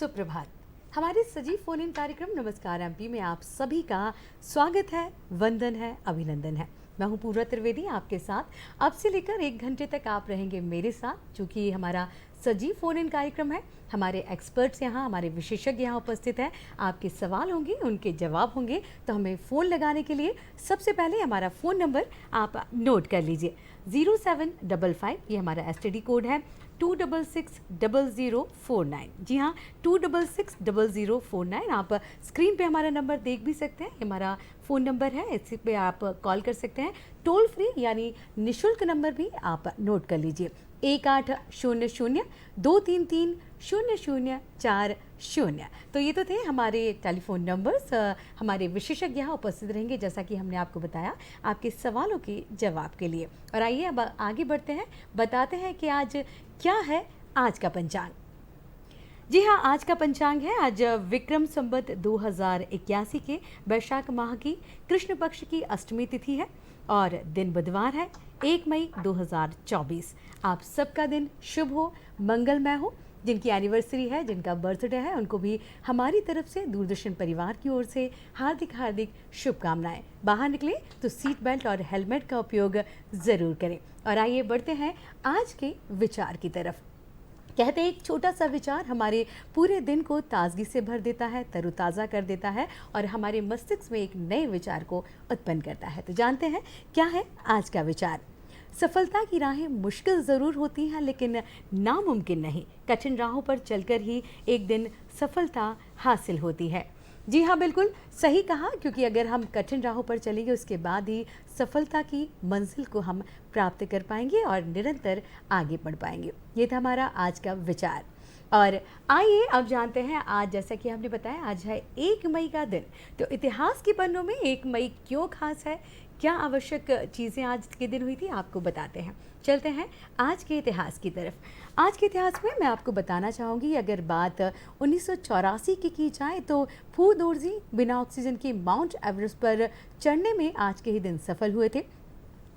सुप्रभात। हमारे सजीव फोन इन कार्यक्रम नमस्कार एमपी में आप सभी का स्वागत है, वंदन है, अभिनंदन है। मैं हूं पूर्वा त्रिवेदी आपके साथ। अब से लेकर 1 घंटे तक आप रहेंगे मेरे साथ, चूँकि हमारा सजीव फोन इन कार्यक्रम है। हमारे एक्सपर्ट्स यहाँ, हमारे विशेषज्ञ यहाँ उपस्थित हैं। आपके सवाल होंगे, उनके जवाब होंगे, तो हमें फ़ोन लगाने के लिए सबसे पहले हमारा फ़ोन नंबर आप नोट कर लीजिए। 0755 ये हमारा एसटीडी कोड है, 2660049। जी हाँ, 2660049। आप स्क्रीन पे हमारा नंबर देख भी सकते हैं। हमारा फ़ोन नंबर है, इसी पे आप कॉल कर सकते हैं। टोल फ्री यानी निःशुल्क नंबर भी आप नोट कर लीजिए, 1800-233-0040। तो ये तो थे हमारे टेलीफोन नंबर्स। हमारे विशेषज्ञ यहाँ उपस्थित रहेंगे, जैसा कि हमने आपको बताया, आपके सवालों के जवाब के लिए। और आइए अब आगे बढ़ते हैं, बताते हैं कि आज क्या है आज का पंचांग। जी हाँ, आज का पंचांग है, आज विक्रम संवत 2081 के वैशाख माह की कृष्ण पक्ष की अष्टमी तिथि है और दिन बुधवार है, 1 मई 2024। आप सबका दिन शुभ हो, मंगलमय हो। जिनकी एनिवर्सरी है, जिनका बर्थडे है, उनको भी हमारी तरफ से, दूरदर्शन परिवार की ओर से हार्दिक हार्दिक शुभकामनाएं। बाहर निकले तो सीट बेल्ट और हेलमेट का उपयोग ज़रूर करें। और आइए बढ़ते हैं आज के विचार की तरफ। कहते हैं एक छोटा सा विचार हमारे पूरे दिन को ताजगी से भर देता है, तरोताज़ा कर देता है और हमारे मस्तिष्क में एक नए विचार को उत्पन्न करता है। तो जानते हैं क्या है आज का विचार। सफलता की राहें मुश्किल ज़रूर होती हैं, लेकिन नामुमकिन नहीं। कठिन राहों पर चलकर ही एक दिन सफलता हासिल होती है। जी हाँ, बिल्कुल सही कहा, क्योंकि अगर हम कठिन राहों पर चलेंगे उसके बाद ही सफलता की मंजिल को हम प्राप्त कर पाएंगे और निरंतर आगे बढ़ पाएंगे। ये था हमारा आज का विचार। और आइए अब जानते हैं, आज जैसा कि हमने बताया आज है 1 मई का दिन। तो इतिहास के पन्नों में 1 मई क्यों खास है, क्या आवश्यक चीज़ें आज के दिन हुई थी, आपको बताते हैं। चलते हैं आज के इतिहास की तरफ। आज के इतिहास में मैं आपको बताना चाहूँगी, अगर बात 1984 की जाए तो फू दोरजी बिना ऑक्सीजन के माउंट एवरेस्ट पर चढ़ने में आज के ही दिन सफल हुए थे।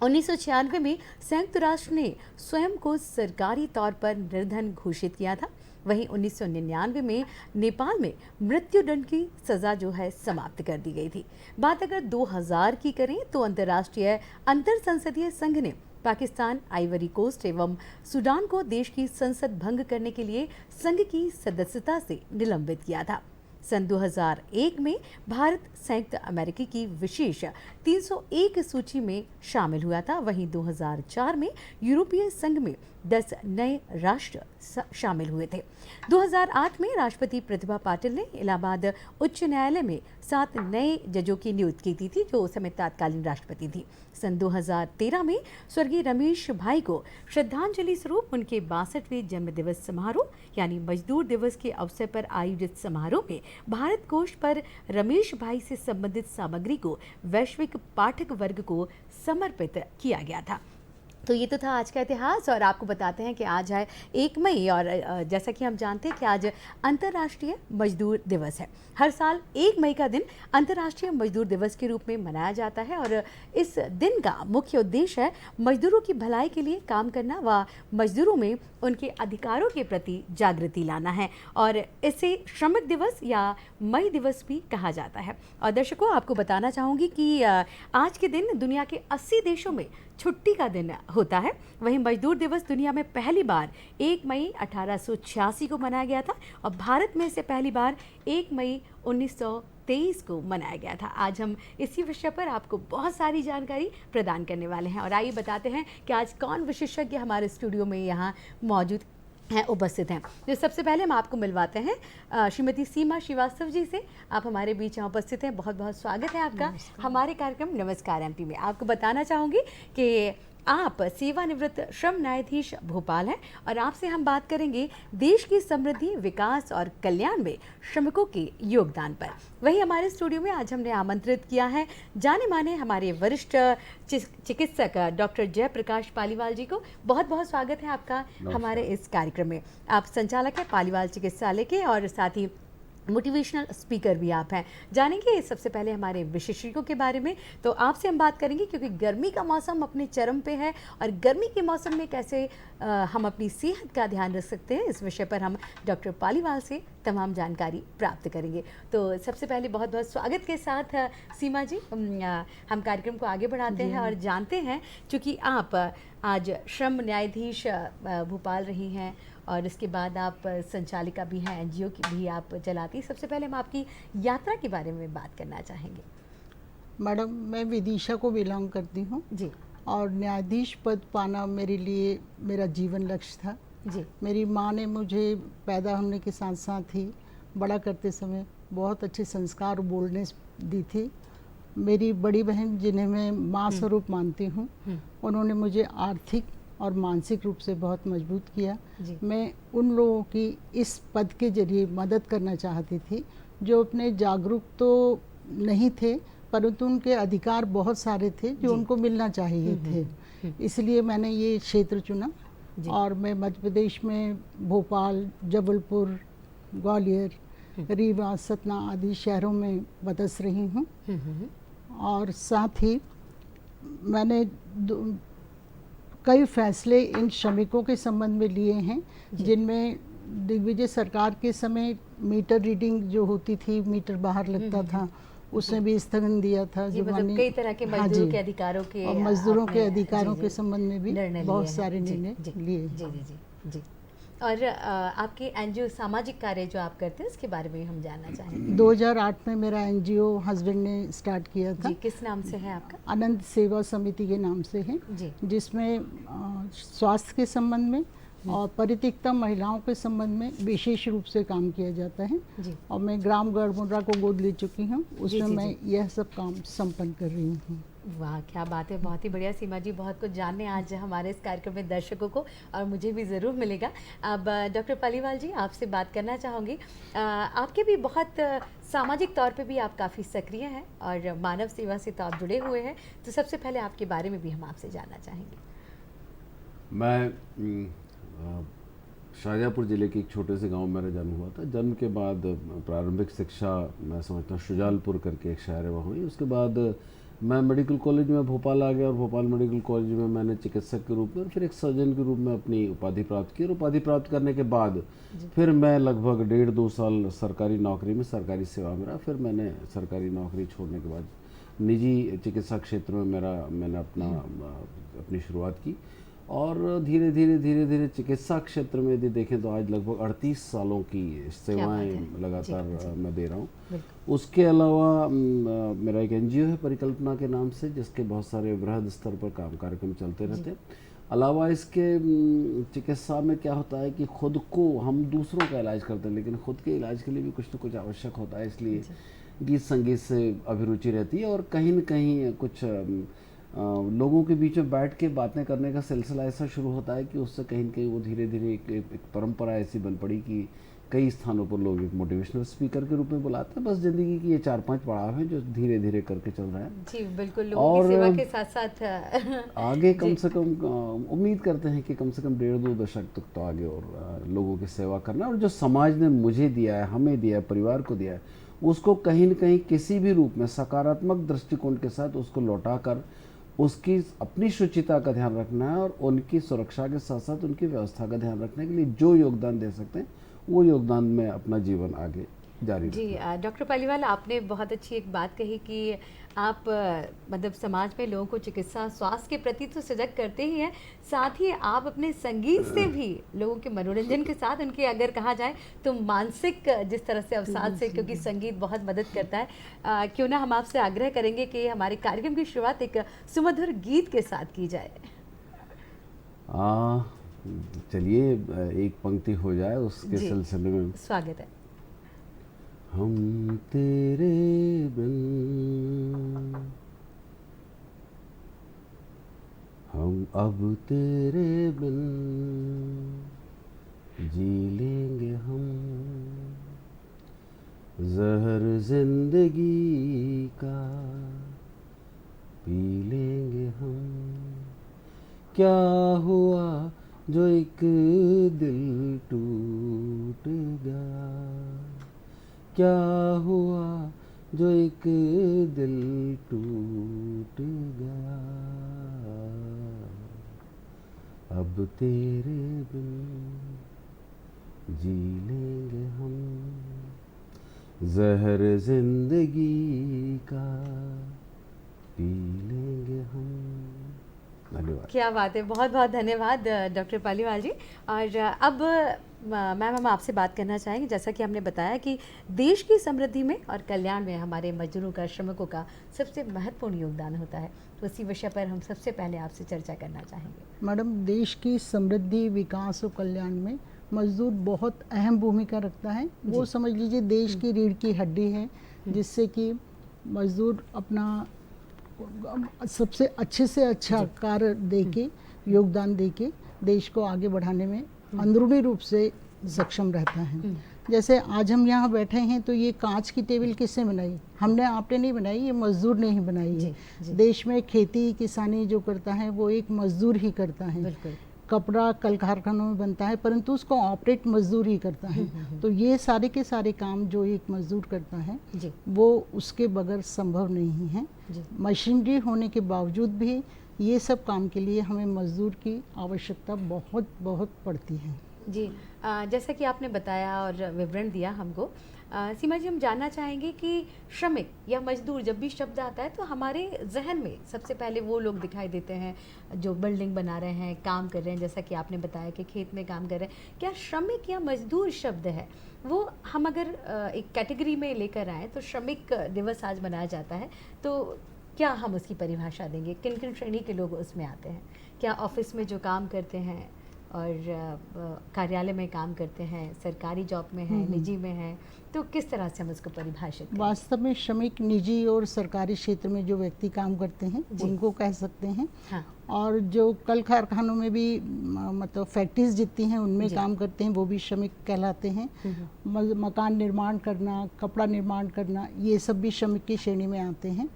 1996 में संयुक्त राष्ट्र ने स्वयं को सरकारी तौर पर निर्धन घोषित किया था। वहीं 1999 में नेपाल में मृत्युदंड की सज़ा जो है समाप्त कर दी गई थी। बात अगर 2000 की करें तो अंतर्राष्ट्रीय अंतर संसदीय संघ ने पाकिस्तान, आइवरी कोस्ट एवं सूडान को देश की संसद भंग करने के लिए संघ की सदस्यता से निलंबित किया था। सन 2001 में भारत संयुक्त अमेरिका की विशेष 301 सूची में शामिल हुआ था। वहीं 2004 में यूरोपीय संघ में 10 नए राष्ट्र शामिल हुए थे। 2008 में राष्ट्रपति प्रतिभा पाटिल ने इलाहाबाद उच्च न्यायालय में 7 नए जजों की नियुक्ति की थी, जो उस समय तत्कालीन राष्ट्रपति थी। सन 2013 में स्वर्गीय रमेश भाई को श्रद्धांजलि स्वरूप उनके 62वें जन्मदिवस समारोह यानी मजदूर दिवस के अवसर पर आयोजित समारोह में भारत कोष पर रमेश भाई से संबंधित सामग्री को वैश्विक पाठक वर्ग को समर्पित किया गया था। तो ये तो था आज का इतिहास। और आपको बताते हैं कि आज है 1 मई और जैसा कि हम जानते हैं कि आज अंतर्राष्ट्रीय मजदूर दिवस है। हर साल 1 मई का दिन अंतर्राष्ट्रीय मजदूर दिवस के रूप में मनाया जाता है और इस दिन का मुख्य उद्देश्य है मजदूरों की भलाई के लिए काम करना व मजदूरों में उनके अधिकारों के प्रति जागृति लाना है और इसे श्रमिक दिवस या मई दिवस भी कहा जाता है। और दर्शकों, आपको बताना चाहूँगी कि आज के दिन दुनिया के 80 देशों में छुट्टी का दिन होता है। वहीं मजदूर दिवस दुनिया में पहली बार 1 मई 1886 को मनाया गया था और भारत में इसे पहली बार 1 मई 1923 को मनाया गया था। आज हम इसी विषय पर आपको बहुत सारी जानकारी प्रदान करने वाले हैं और आइए बताते हैं कि आज कौन विशेषज्ञ हमारे स्टूडियो में यहाँ मौजूद हैं, उपस्थित हैं। जो सबसे पहले हम आपको मिलवाते हैं श्रीमती सीमा श्रीवास्तव जी से। आप हमारे बीच यहाँ उपस्थित हैं, बहुत बहुत स्वागत है आपका हमारे कार्यक्रम नमस्कार एमपी में। आपको बताना चाहूँगी कि आप सेवानिवृत्त श्रम न्यायाधीश भोपाल हैं और आपसे हम बात करेंगे देश की समृद्धि, विकास और कल्याण में श्रमिकों के योगदान पर। वही हमारे स्टूडियो में आज हमने आमंत्रित किया है जाने माने हमारे वरिष्ठ चिकित्सक डॉक्टर जयप्रकाश पालीवाल जी को। बहुत बहुत स्वागत है आपका हमारे इस कार्यक्रम में। आप संचालक हैं पालीवाल चिकित्सालय के और साथ ही मोटिवेशनल स्पीकर भी आप हैं। जानेंगे सबसे पहले हमारे विशेषज्ञों के बारे में। तो आपसे हम बात करेंगे क्योंकि गर्मी का मौसम अपने चरम पे है और गर्मी के मौसम में कैसे हम अपनी सेहत का ध्यान रख सकते हैं, इस विषय पर हम डॉक्टर पालीवाल से तमाम जानकारी प्राप्त करेंगे। तो सबसे पहले बहुत बहुत स्वागत के साथ सीमा जी, हम कार्यक्रम को आगे बढ़ाते हैं और जानते हैं, चूँकि आप आज श्रम न्यायाधीश भोपाल रही हैं और इसके बाद आप संचालिका भी हैं, एनजीओ की भी आप चलाती। सबसे पहले हम आपकी यात्रा के बारे में बात करना चाहेंगे। मैडम, मैं विदिशा को बिलोंग करती हूँ जी और न्यायाधीश पद पाना मेरे लिए मेरा जीवन लक्ष्य था। जी मेरी माँ ने मुझे पैदा होने के साथ साथ ही बड़ा करते समय बहुत अच्छे संस्कार बोलने दी थी। मेरी बड़ी बहन, जिन्हें मैं माँ स्वरूप मानती हूँ, उन्होंने मुझे आर्थिक और मानसिक रूप से बहुत मजबूत किया। मैं उन लोगों की इस पद के जरिए मदद करना चाहती थी जो अपने जागरूक तो नहीं थे, परंतु उनके अधिकार बहुत सारे थे जो उनको मिलना चाहिए थे। इसलिए मैंने ये क्षेत्र चुना और मैं मध्य प्रदेश में भोपाल, जबलपुर, ग्वालियर, रीवा, सतना आदि शहरों में बदस रही हूँ। और साथ ही मैंने कई फैसले इन श्रमिकों के संबंध में लिए हैं, जिनमें दिग्विजय सरकार के समय मीटर रीडिंग जो होती थी, मीटर बाहर लगता था, उसने भी स्थगन दिया था। जो मतलब कई तरह के मजदूरों के अधिकारों के और मजदूरों के अधिकारों के संबंध में भी बहुत सारे निर्णय लिए। जी जी जी जी। और आपके एनजीओ सामाजिक कार्य जो आप करते हैं उसके बारे में हम जानना चाहेंगे। 2008 में मेरा एनजीओ हस्बैंड ने स्टार्ट किया था। जी, किस नाम से है आपका? आनंद सेवा समिति के नाम से है जी, जिसमें स्वास्थ्य के संबंध में और परित्यक्ता महिलाओं के संबंध में विशेष रूप से काम किया जाता है। जी। और मैं ग्राम गढ़मुंडरा को गोद ले चुकी हूँ, उसमें जी, मैं यह सब काम संपन्न कर रही हूँ। वाह, क्या बात है, बहुत ही बढ़िया सीमा जी, बहुत कुछ जानने आज हमारे इस कार्यक्रम में दर्शकों को और मुझे भी ज़रूर मिलेगा। अब डॉक्टर पालीवाल जी, आपसे बात करना चाहूँगी। आपके भी बहुत सामाजिक तौर पे भी आप काफ़ी सक्रिय हैं और मानव सेवा से तो आप जुड़े हुए हैं, तो सबसे पहले आपके बारे में भी हम आपसे जानना चाहेंगे। मैं शाहजहाँपुर ज़िले के एक छोटे से गांव में मेरा जन्म हुआ था। जन्म के बाद प्रारंभिक शिक्षा मैं समझता हूँ शुजालपुर करके एक शहर है वहाँ हुई। उसके बाद मैं मेडिकल कॉलेज में भोपाल आ गया और भोपाल मेडिकल कॉलेज में मैंने चिकित्सक के रूप में और फिर एक सर्जन के रूप में अपनी उपाधि प्राप्त की। और उपाधि प्राप्त करने के बाद फिर मैं लगभग 1.5-2 साल सरकारी नौकरी में, सरकारी सेवा में रहा। फिर मैंने सरकारी नौकरी छोड़ने के बाद निजी चिकित्सा क्षेत्र में मैंने अपनी शुरुआत की और धीरे धीरे चिकित्सा क्षेत्र में यदि देखें तो आज लगभग 38 सालों की सेवाएं लगातार मैं दे रहा हूँ। उसके अलावा मेरा एक एनजीओ है परिकल्पना के नाम से, जिसके बहुत सारे वृहद स्तर पर कार्यक्रम चलते रहते हैं। अलावा इसके चिकित्सा में क्या होता है कि खुद को हम दूसरों का इलाज करते हैं, लेकिन खुद के इलाज के लिए भी कुछ न कुछ आवश्यक होता है, इसलिए गीत संगीत से अभिरुचि रहती है। और कहीं न कहीं कुछ लोगों के बीच में बैठ के बातें करने का सिलसिला ऐसा शुरू होता है कि उससे कहीं न कहीं वो धीरे धीरे एक परंपरा ऐसी बन पड़ी कि कई स्थानों पर लोग एक मोटिवेशनल स्पीकर के रूप में बुलाते हैं। बस ज़िंदगी की ये 4-5 पड़ाव हैं जो धीरे धीरे करके चल रहे हैं। जी बिल्कुल, लोगों की सेवा के साथ साथ आगे कम से कम उम्मीद करते हैं कि कम से कम 1.5-2 दशक तक तो आगे और लोगों की सेवा करना, और जो समाज ने मुझे दिया है, हमें दिया है, परिवार को दिया है, उसको कहीं न कहीं किसी भी रूप में सकारात्मक दृष्टिकोण के साथ उसको लौटा कर उसकी अपनी शुचिता का ध्यान रखना है और उनकी सुरक्षा के साथ साथ उनकी व्यवस्था का ध्यान रखने के लिए जो योगदान दे सकते हैं वो योगदान में अपना जीवन आगे जारी जी। डॉक्टर पालीवाल, आपने बहुत अच्छी एक बात कही कि आप मतलब समाज में लोगों को चिकित्सा स्वास्थ्य के प्रति तो सजग करते ही हैं, साथ ही आप अपने संगीत से भी लोगों के मनोरंजन के साथ उनके, अगर कहा जाए तो मानसिक जिस तरह से अवसाद से, क्योंकि संगीत बहुत मदद करता है, क्यों ना हम आपसे आग्रह करेंगे कि हमारे कार्यक्रम की शुरुआत एक सुमधुर गीत के साथ की जाए। चलिए एक पंक्ति हो जाए उसके सिलसिले में। स्वागत है। हम तेरे बिन, हम अब तेरे बिन जी लेंगे हम, जहर जिंदगी का पी लेंगे हम। क्या हुआ जो एक दिल टूट गया, क्या हुआ जो एक दिल टूट गया, अब तेरे बिन जी लेंगे हम, जहर जिंदगी का पी लेंगे हम। धन्यवाद। क्या बात है, बहुत बहुत धन्यवाद डॉक्टर पालीवाल जी। और अब मैम हम आपसे बात करना चाहेंगे, जैसा कि हमने बताया कि देश की समृद्धि में और कल्याण में हमारे मजदूरों का, श्रमिकों का सबसे महत्वपूर्ण योगदान होता है, तो इसी विषय पर हम सबसे पहले आपसे चर्चा करना चाहेंगे। मैडम, देश की समृद्धि, विकास और कल्याण में मजदूर बहुत अहम भूमिका रखता है। वो समझ लीजिए देश की रीढ़ की हड्डी है, जिससे कि मजदूर अपना सबसे अच्छे से अच्छा कार्य देके, योगदान देके देश को आगे बढ़ाने में अंदरूनी रूप से सक्षम रहता है। जैसे आज हम यहाँ बैठे हैं तो ये कांच की टेबल किसने बनाई? हमने, आपने नहीं बनाई, ये मजदूर ने ही बनाई है। देश में खेती किसानी जो करता है वो एक मजदूर ही करता है। कपड़ा कल कारखानों में बनता है परंतु उसको ऑपरेट मजदूर ही करता है। तो ये सारे के सारे काम जो एक मजदूर करता है वो उसके बगैर संभव नहीं है। मशीनरी होने के बावजूद भी ये सब काम के लिए हमें मजदूर की आवश्यकता बहुत बहुत पड़ती है। जी, जैसा कि आपने बताया और विवरण दिया हमको, सीमा जी हम जानना चाहेंगे कि श्रमिक या मजदूर जब भी शब्द आता है तो हमारे जहन में सबसे पहले वो लोग दिखाई देते हैं जो बिल्डिंग बना रहे हैं, काम कर रहे हैं, जैसा कि आपने बताया कि खेत में काम कर रहे हैं। क्या श्रमिक या मजदूर शब्द है वो हम अगर एक कैटेगरी में लेकर आए तो श्रमिक दिवस आज मनाया जाता है, तो क्या हम उसकी परिभाषा देंगे? किन किन श्रेणी के लोग उसमें आते हैं? क्या ऑफिस में जो काम करते हैं और कार्यालय में काम करते हैं, सरकारी जॉब में हैं, निजी में हैं, तो किस तरह से हम उसको परिभाषित करें? वास्तव में श्रमिक निजी और सरकारी क्षेत्र में जो व्यक्ति काम करते हैं उनको कह सकते हैं। हाँ। और जो कल कारखानों में भी मतलब फैक्ट्रीज जितनी हैं उनमें काम करते हैं वो भी श्रमिक कहलाते हैं। मकान निर्माण करना, कपड़ा निर्माण करना, ये सब भी श्रमिक की श्रेणी में आते हैं।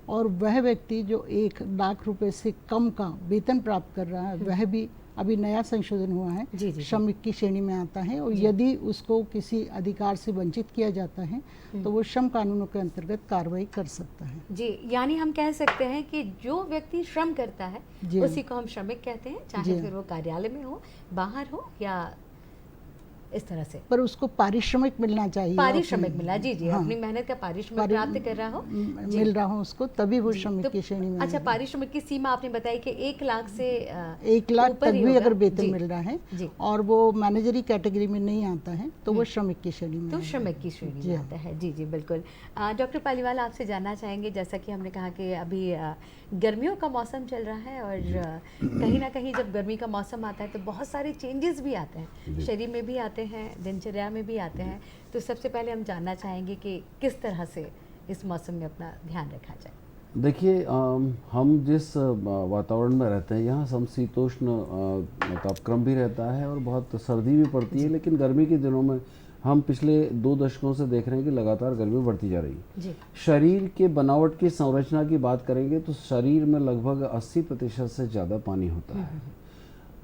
और वह व्यक्ति जो 1 लाख रुपए से कम का वेतन प्राप्त कर रहा है वह भी अभी नया संशोधन हुआ है, श्रमिक की श्रेणी में आता है। और यदि उसको किसी अधिकार से वंचित किया जाता है तो वो श्रम कानूनों के अंतर्गत कार्रवाई कर सकता है। जी, यानी हम कह सकते हैं कि जो व्यक्ति श्रम करता है उसी को हम श्रमिक कहते हैं, चाहे फिर वो कार्यालय में हो, बाहर हो या इस तरह से। पर उसको पारिश्रमिक मिलना चाहिए, पारिश्रमिक मिला। जी जी, अपनी मेहनत का पारिश्रमिक प्राप्त कर रहा हो, मिल रहा हो उसको, तभी वो श्रमिक की श्रेणी में। अच्छा, पारिश्रमिक की सीमा आपने बताई कि 1 लाख से 1 लाख तक भी अगर वेतन मिल रहा है और वो मैनेजरी कैटेगरी में नहीं आता है तो वो श्रमिक की श्रेणी में, तो श्रमिक की श्रेणी में आता है। जी जी बिल्कुल। डॉक्टर पालीवाल, आपसे जानना चाहेंगे, जैसा कि हमने कहा कि अभी गर्मियों का मौसम चल रहा है और कहीं ना कहीं जब गर्मी का मौसम आता है तो बहुत सारे चेंजेस भी आते हैं, शरीर में भी आते हैं, दिनचर्या में भी आते हैं। तो सबसे पहले हम जानना चाहेंगे कि किस तरह से इस मौसम में अपना ध्यान रखा जाए। देखिए, हम जिस वातावरण में रहते हैं यहाँ समशीतोष्ण तापक्रम भी रहता है और बहुत सर्दी भी पड़ती है, लेकिन गर्मी के दिनों में हम पिछले 2 दशकों से देख रहे हैं कि लगातार गर्मी बढ़ती जा रही है। शरीर के बनावट की संरचना की बात करेंगे तो शरीर में लगभग 80% से ज़्यादा पानी होता है।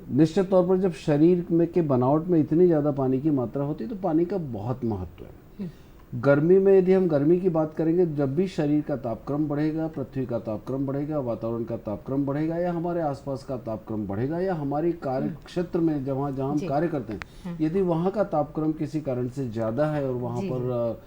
निश्चित तौर पर जब शरीर में के बनावट में इतनी ज़्यादा पानी की मात्रा होती है तो पानी का बहुत महत्व है। गर्मी में यदि हम गर्मी की बात करेंगे, जब भी शरीर का तापक्रम बढ़ेगा, पृथ्वी का तापक्रम बढ़ेगा, वातावरण का तापक्रम बढ़ेगा या हमारे आसपास का तापक्रम बढ़ेगा या हमारी कार्य क्षेत्र में जहाँ हम कार्य करते हैं यदि वहाँ का तापक्रम किसी कारण से ज़्यादा है और वहाँ पर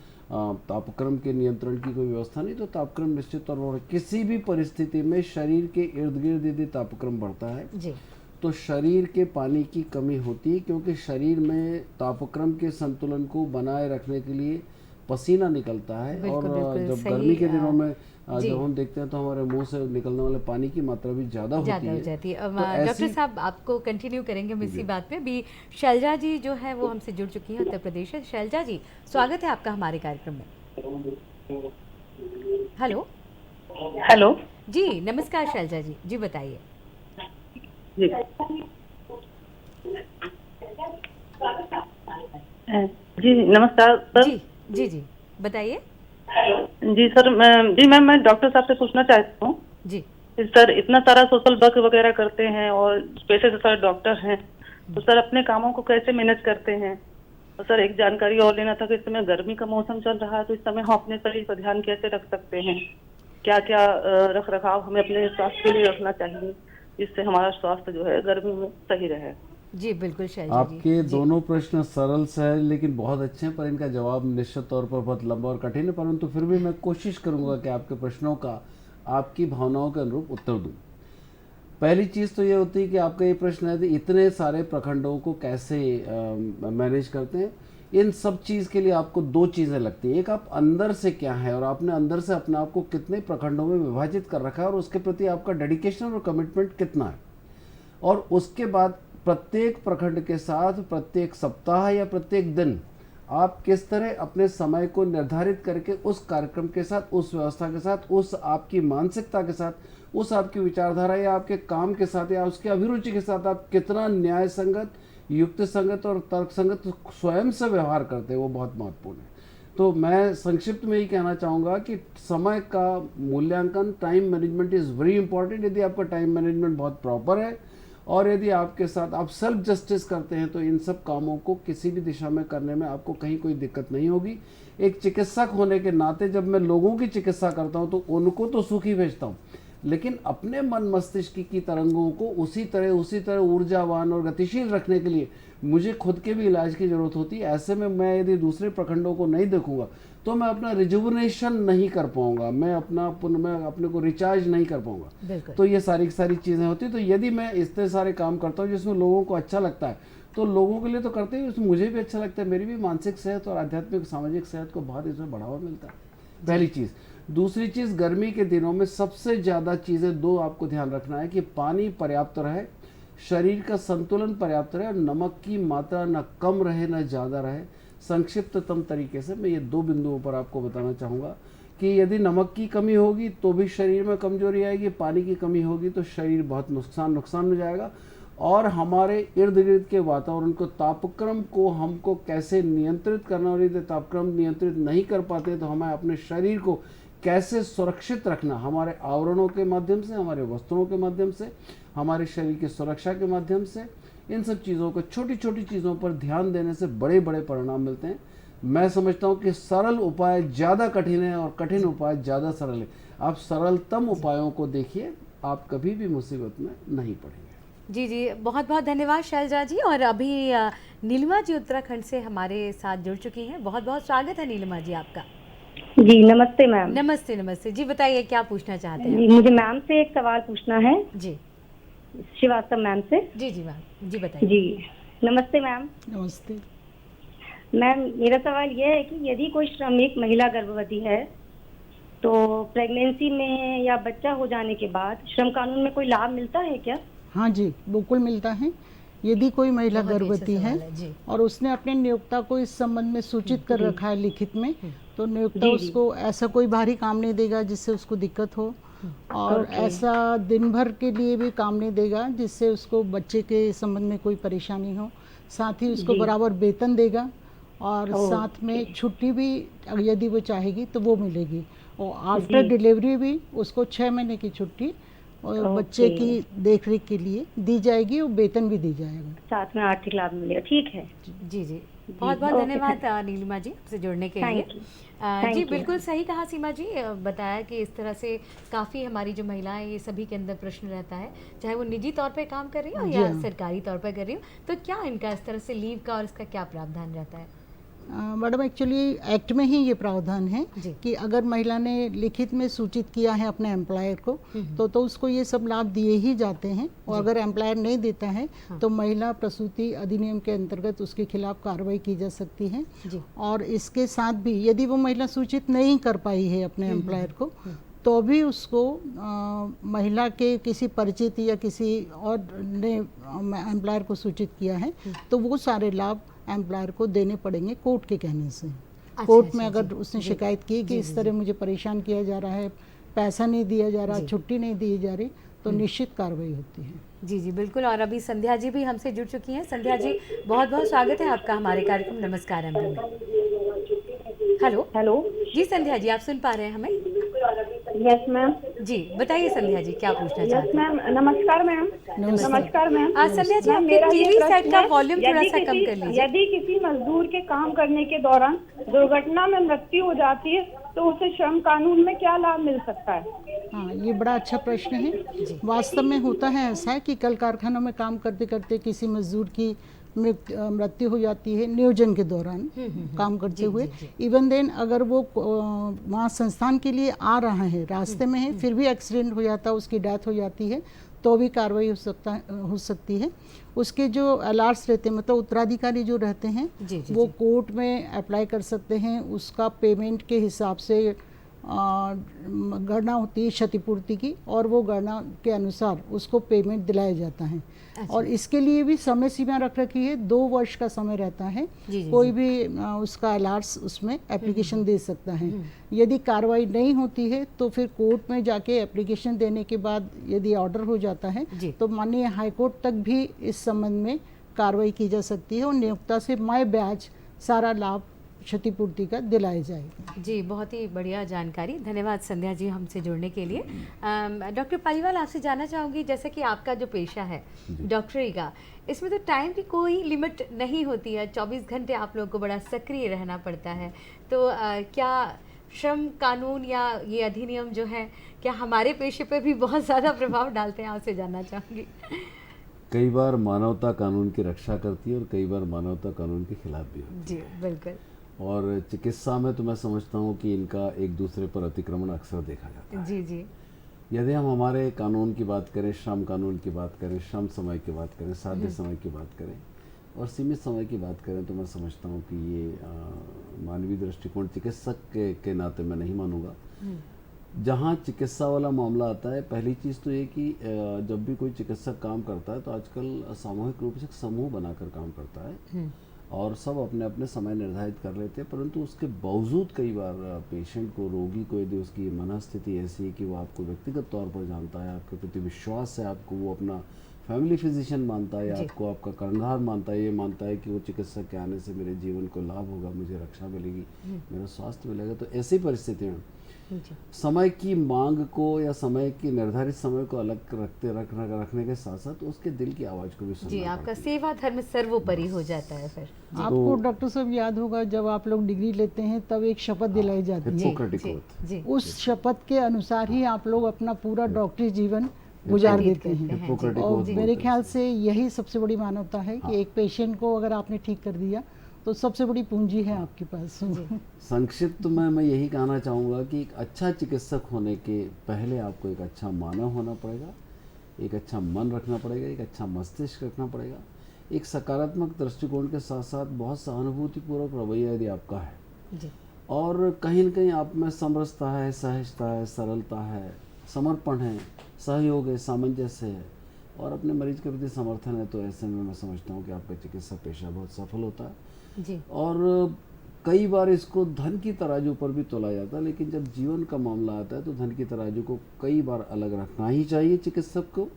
तापक्रम के नियंत्रण की कोई व्यवस्था नहीं तो तापक्रम निश्चित तौर पर किसी भी परिस्थिति में शरीर के इर्द गिर्द यदि तापक्रम बढ़ता है तो शरीर के पानी की कमी होती है, क्योंकि शरीर में तापक्रम के संतुलन को बनाए रखने के लिए पसीना निकलता है। और जब गर्मी के दिनों में जब हम देखते हैं तो हमारे मुंह से निकलने वाले पानी की मात्रा भी ज़्यादा होती है। डॉक्टर साहब, आपको कंटिन्यू करेंगे हम इसी बात पे। अभी शैलजा जी जो है वो हमसे जुड़ चुकी हैं उत्तर प्रदेश से। शैलजा जी, स्वागत है आपका हमारे कार्यक्रम में। हेलो हेलो जी, नमस्कार शैलजा जी, जी बताइए। जी नमस्कार सर। जी जी जी बताइए। जी सर, मैं डॉक्टर साहब से पूछना चाहती हूँ जी सर, इतना सारा सोशल वर्क वगैरह करते हैं और पेशे से सर डॉक्टर हैं, तो सर अपने कामों को कैसे मैनेज करते हैं और सर एक जानकारी और लेना था कि इस समय गर्मी का मौसम चल रहा है, तो इस समय हम अपने शरीर पर ध्यान कैसे रख सकते हैं? क्या क्या रख रखाव हमें अपने स्वास्थ्य के लिए रखना चाहिए, जिससे हमारा स्वास्थ्य जो है गर्मी में सही रहे? जी बिल्कुल शैलजा जी। आपके जी दोनों प्रश्न सरल से हैं लेकिन बहुत अच्छे हैं, पर इनका जवाब निश्चित तौर पर बहुत लंबा और कठिन है, परंतु फिर भी मैं कोशिश करूंगा कि आपके प्रश्नों का आपकी भावनाओं के अनुरूप उत्तर दूं। पहली चीज़ तो ये होती है कि आपका ये प्रश्न है कि इतने सारे प्रखंडों को कैसे मैनेज करते हैं। इन सब चीज़ के लिए आपको दो चीज़ें लगती हैं। एक, आप अंदर से क्या है और आपने अंदर से अपने आप को कितने प्रखंडों में विभाजित कर रखा है और उसके प्रति आपका डेडिकेशन और कमिटमेंट कितना है। और उसके बाद प्रत्येक प्रखंड के साथ प्रत्येक सप्ताह या प्रत्येक दिन आप किस तरह अपने समय को निर्धारित करके उस कार्यक्रम के साथ, उस व्यवस्था के साथ, उस आपकी मानसिकता के साथ, उस आपकी विचारधारा या आपके काम के साथ या उसकी अभिरुचि के साथ आप कितना न्याय संगत, युक्त संगत और तर्क संगत स्वयं से व्यवहार करते हैं, वो बहुत महत्वपूर्ण है। तो मैं संक्षिप्त में ही कहना चाहूँगा कि समय का मूल्यांकन, time management is very important. यदि आपका टाइम मैनेजमेंट बहुत प्रॉपर है और यदि आपके साथ आप सेल्फ जस्टिस करते हैं तो इन सब कामों को किसी भी दिशा में करने में आपको कहीं कोई दिक्कत नहीं होगी। एक चिकित्सक होने के नाते जब मैं लोगों की चिकित्सा करता हूं तो उनको तो सुख ही भेजता हूं, लेकिन अपने मन मस्तिष्क की तरंगों को उसी तरह ऊर्जावान और गतिशील रखने के लिए मुझे खुद के भी इलाज की ज़रूरत होती है। ऐसे में मैं यदि दूसरे प्रखंडों को नहीं देखूंगा तो मैं अपना रिजुवनेशन नहीं कर पाऊंगा, मैं अपने को रिचार्ज नहीं कर पाऊंगा। तो ये सारी चीज़ें होती। तो यदि मैं इतने सारे काम करता हूँ जिसमें लोगों को अच्छा लगता है तो लोगों के लिए तो करते ही, उसमें मुझे भी अच्छा लगता है, मेरी भी मानसिक सेहत और आध्यात्मिक सामाजिक सेहत को बहुत इसमें बढ़ावा मिलता है, पहली चीज़। दूसरी चीज़, गर्मी के दिनों में सबसे ज़्यादा चीज़ें दो आपको ध्यान रखना है कि पानी पर्याप्त रहे, शरीर का संतुलन पर्याप्त रहे और नमक की मात्रा न कम रहे न ज़्यादा रहे। संक्षिप्ततम तरीके से मैं ये दो बिंदुओं पर आपको बताना चाहूँगा कि यदि नमक की कमी होगी तो भी शरीर में कमजोरी आएगी, पानी की कमी होगी तो शरीर बहुत नुकसान हो जाएगा। और हमारे इर्द गिर्द के वातावरण को, तापक्रम को हमको कैसे नियंत्रित करना, और यदि तापक्रम नियंत्रित नहीं कर पाते तो हमें अपने शरीर को कैसे सुरक्षित रखना, हमारे आवरणों के माध्यम से, हमारे वस्त्रों के माध्यम से, हमारे शरीर की सुरक्षा के माध्यम से, इन सब चीज़ों को, छोटी छोटी चीज़ों पर ध्यान देने से बड़े बड़े परिणाम मिलते हैं। मैं समझता हूँ कि सरल उपाय ज़्यादा कठिन है और कठिन उपाय ज़्यादा सरल है। आप सरलतम उपायों को देखिए, आप कभी भी मुसीबत में नहीं पड़ेंगे। जी जी, बहुत बहुत धन्यवाद शैलजा जी। और अभी नीलिमा जी उत्तराखंड से हमारे साथ जुड़ चुकी हैं। बहुत बहुत स्वागत है नीलिमा जी आपका। जी नमस्ते मैम। नमस्ते नमस्ते जी, बताइए क्या पूछना चाहते हैं? जी मुझे मैम से एक सवाल पूछना है। जी श्रीवास्तव मैम से। जी जी मैम, जी बताइए। जी नमस्ते मैम। नमस्ते मैम, मेरा सवाल यह है कि यदि कोई श्रमिक महिला गर्भवती है तो प्रेगनेंसी में या बच्चा हो जाने के बाद श्रम कानून में कोई लाभ मिलता है क्या? हाँ जी, बिल्कुल मिलता है। यदि कोई महिला बहुत ही अच्छा गर्भवती सवाल है, जी। और उसने अपने नियोक्ता को इस संबंध में सूचित कर रखा है लिखित में, तो नियोक्ता जी, जी। उसको ऐसा कोई बाहरी काम नहीं देगा जिससे उसको दिक्कत हो, और ओके। ऐसा दिन भर के लिए भी काम नहीं देगा जिससे उसको बच्चे के संबंध में कोई परेशानी हो। साथ ही उसको जी। बराबर वेतन देगा और ओके। साथ में छुट्टी भी यदि वो चाहेगी तो वो मिलेगी। और आफ्टर जी। डिलीवरी भी उसको 6 महीने की छुट्टी और बच्चे ओके। की देखरेख के लिए दी जाएगी और वेतन भी दी जाएगा। साथ में आर्थिक लाभ मिलेगा। ठीक है। जी जी, बहुत बहुत ओके, धन्यवाद नीलिमा जी आपसे जुड़ने के लिए। Thank you. जी थैंक यू। बिल्कुल सही कहा सीमा जी। बताया कि इस तरह से काफ़ी हमारी जो महिलाएं, ये सभी के अंदर प्रश्न रहता है, चाहे वो निजी तौर पे काम कर रही हो जी या हाँ। सरकारी तौर पे कर रही हो, तो क्या इनका इस तरह से लीव का और इसका क्या प्रावधान रहता है? मैडम, एक्चुअली एक्ट में ही ये प्रावधान है जी। कि अगर महिला ने लिखित में सूचित किया है अपने एम्प्लॉयर को तो उसको ये सब लाभ दिए ही जाते हैं। और अगर एम्प्लॉयर नहीं देता है तो महिला प्रसूति अधिनियम के अंतर्गत उसके खिलाफ कार्रवाई की जा सकती है। जी। और इसके साथ भी यदि वो महिला सूचित नहीं कर पाई है अपने एम्प्लॉयर को तो भी उसको महिला के किसी परिचित या किसी और ने एम्प्लॉयर को सूचित किया है तो वो सारे लाभ एम्प्लॉयर को देने पड़ेंगे कोर्ट के कहने से। कोर्ट में अगर उसने शिकायत की कि इस तरह मुझे परेशान किया जा रहा है, पैसा नहीं दिया जा रहा, छुट्टी नहीं दी जा रही, तो निश्चित कार्रवाई होती है। जी जी बिल्कुल। और अभी संध्या जी भी हमसे जुड़ चुकी हैं। संध्या जी, बहुत बहुत स्वागत है आपका हमारे कार्यक्रम नमस्कार अमृत में। Hello hello. जी संध्या जी, आप सुन पा रहे हैं हमें? Yes ma'am. जी बताइए संध्या जी, क्या पूछना यस चाहते हैं? मैम, नमस्कार मैम। नमस्कार मैम। संध्या जी, मैम, आपके मेरा ये टीवी प्रश्न सेट का है, वॉल्यूम थोड़ा यदि सा कम किसी- कर लीजिए। यदि किसी मजदूर के काम करने के दौरान दुर्घटना में मृत्यु हो जाती है तो उसे श्रम कानून में क्या लाभ मिल सकता है? हाँ, ये बड़ा अच्छा प्रश्न है। वास्तव में होता है ऐसा कि कल कारखानों में काम करते करते किसी मजदूर की मृत्यु हो जाती है नियोजन के दौरान काम करते हुए। इवन देन अगर वो वहाँ संस्थान के लिए आ रहा है, रास्ते में है, फिर भी एक्सीडेंट हो जाता है, उसकी डेथ हो जाती है, तो भी कार्रवाई हो सकती है। उसके जो अलर्ट्स रहते हैं, मतलब उत्तराधिकारी जो रहते हैं, वो कोर्ट में अप्लाई कर सकते हैं। उसका पेमेंट के हिसाब से गणना होती है क्षतिपूर्ति की, और वो गणना के अनुसार उसको पेमेंट दिलाया जाता है। और इसके लिए भी समय सीमा रख रखी है, 2 वर्ष का समय रहता है। कोई भी उसका अलर्ट्स उसमें एप्लीकेशन दे सकता है। यदि कार्रवाई नहीं होती है तो फिर कोर्ट में जाके एप्लीकेशन देने के बाद यदि ऑर्डर हो जाता है तो माननीय हाईकोर्ट तक भी इस संबंध में कार्रवाई की जा सकती है और नियोक्ता से माय ब्याज सारा लाभ क्षतिपूर्ति का दिलाया जाएगा। जी, बहुत ही बढ़िया जानकारी, धन्यवाद संध्या जी हमसे जुड़ने के लिए। डॉक्टर पालीवाल, आपसे जानना चाहूँगी, जैसे कि आपका जो पेशा है डॉक्टरी का, इसमें तो टाइम की कोई लिमिट नहीं होती है, 24 घंटे आप लोगों को बड़ा सक्रिय रहना पड़ता है। तो क्या श्रम कानून या ये अधिनियम जो है, क्या हमारे पेशे पर भी बहुत ज़्यादा प्रभाव डालते हैं? आपसे जानना चाहूँगी। कई बार मानवता कानून की रक्षा करती है और कई बार मानवता कानून के खिलाफ भी होती है। जी बिल्कुल। और चिकित्सा में तो मैं समझता हूँ कि इनका एक दूसरे पर अतिक्रमण अक्सर देखा जाता है। जी जी। यदि हम हमारे कानून की बात करें, श्रम कानून की बात करें, श्रम समय की बात करें, साध्य समय की बात करें और सीमित समय की बात करें, तो मैं समझता हूँ कि ये मानवीय दृष्टिकोण चिकित्सक के नाते मैं नहीं मानूंगा। जहाँ चिकित्सा वाला मामला आता है, पहली चीज़ तो ये कि जब भी कोई चिकित्सक काम करता है तो आजकल सामूहिक रूप से समूह बनाकर काम करता है और सब अपने अपने समय निर्धारित कर लेते हैं, परंतु उसके बावजूद कई बार पेशेंट को, रोगी को, यदि उसकी मनस्थिति ऐसी है कि वो आपको व्यक्तिगत तौर पर जानता है, आपके प्रति विश्वास है, आपको वो अपना फैमिली फिजिशियन मानता है, आपको आपका कर्णधार मानता है, ये मानता है कि वो चिकित्सक के आने से मेरे जीवन को लाभ होगा, मुझे रक्षा मिलेगी, मेरा स्वास्थ्य मिलेगा, तो ऐसी परिस्थितियों में समय की मांग को या समय की निर्धारित समय को अलग रखने के साथ साथ उसके दिल की आवाज़ को भी सुनना जी, आपका सेवा धर्म सर्वोपरि हो जाता है। फिर आपको डॉक्टर साहब याद होगा, जब आप लोग डिग्री लेते हैं तब एक शपथ दिलाई जाती है, उस शपथ के अनुसार ही आप लोग अपना पूरा डॉक्टरी जीवन गुजार देते हैं। और मेरे ख्याल से यही सबसे बड़ी मानवता है कि एक पेशेंट को अगर आपने ठीक कर दिया तो सबसे बड़ी पूंजी है आपके पास। संक्षिप्त में मैं यही कहना चाहूँगा कि एक अच्छा चिकित्सक होने के पहले आपको एक अच्छा मानव होना पड़ेगा, एक अच्छा मन रखना पड़ेगा, एक अच्छा मस्तिष्क रखना पड़ेगा, एक सकारात्मक दृष्टिकोण के साथ साथ बहुत सहानुभूतिपूर्वक रवैया यदि आपका है और कहीं न कहीं आप में समरसता है, सहजता है, सरलता है, समर्पण है, सहयोग है, सामंजस्य है और अपने मरीज के प्रति समर्थन है, तो ऐसे में मैं समझता हूँ कि आपका चिकित्सा पेशा बहुत सफल होता है। और कई बार इसको धन की तराजू पर भी तोला जाता है, लेकिन जब जीवन का मामला आता है तो धन की तराजू को कई बार अलग रखना ही चाहिए चिकित्सक को,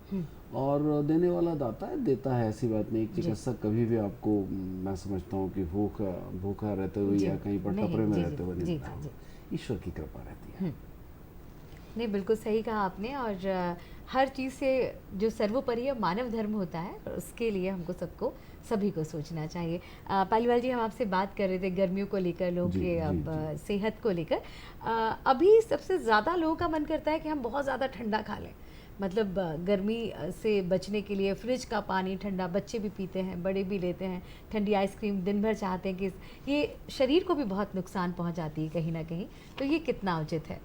और देने वाला दाता है, देता है, ऐसी बात नहीं। चिकित्सक कभी भी आपको, मैं समझता हूँ कि भूखा रहते हुए या कहीं पर टपरे में रहते हुए नहीं, ईश्वर की कृपा रहती है। नहीं, बिल्कुल सही कहा आपने। और हर चीज़ से जो सर्वोपरि मानव धर्म होता है, उसके लिए हमको सभी को सोचना चाहिए। पालीवाल जी, हम आपसे बात कर रहे थे गर्मियों को लेकर, लोगों के अब सेहत को लेकर। अभी सबसे ज़्यादा लोगों का मन करता है कि हम बहुत ज़्यादा ठंडा खा लें, मतलब गर्मी से बचने के लिए फ्रिज का पानी ठंडा, बच्चे भी पीते हैं, बड़े भी लेते हैं, ठंडी आइसक्रीम दिन भर चाहते हैं कि ये शरीर को भी बहुत नुकसान पहुंचाती है कहीं ना कहीं, तो ये कितना उचित है?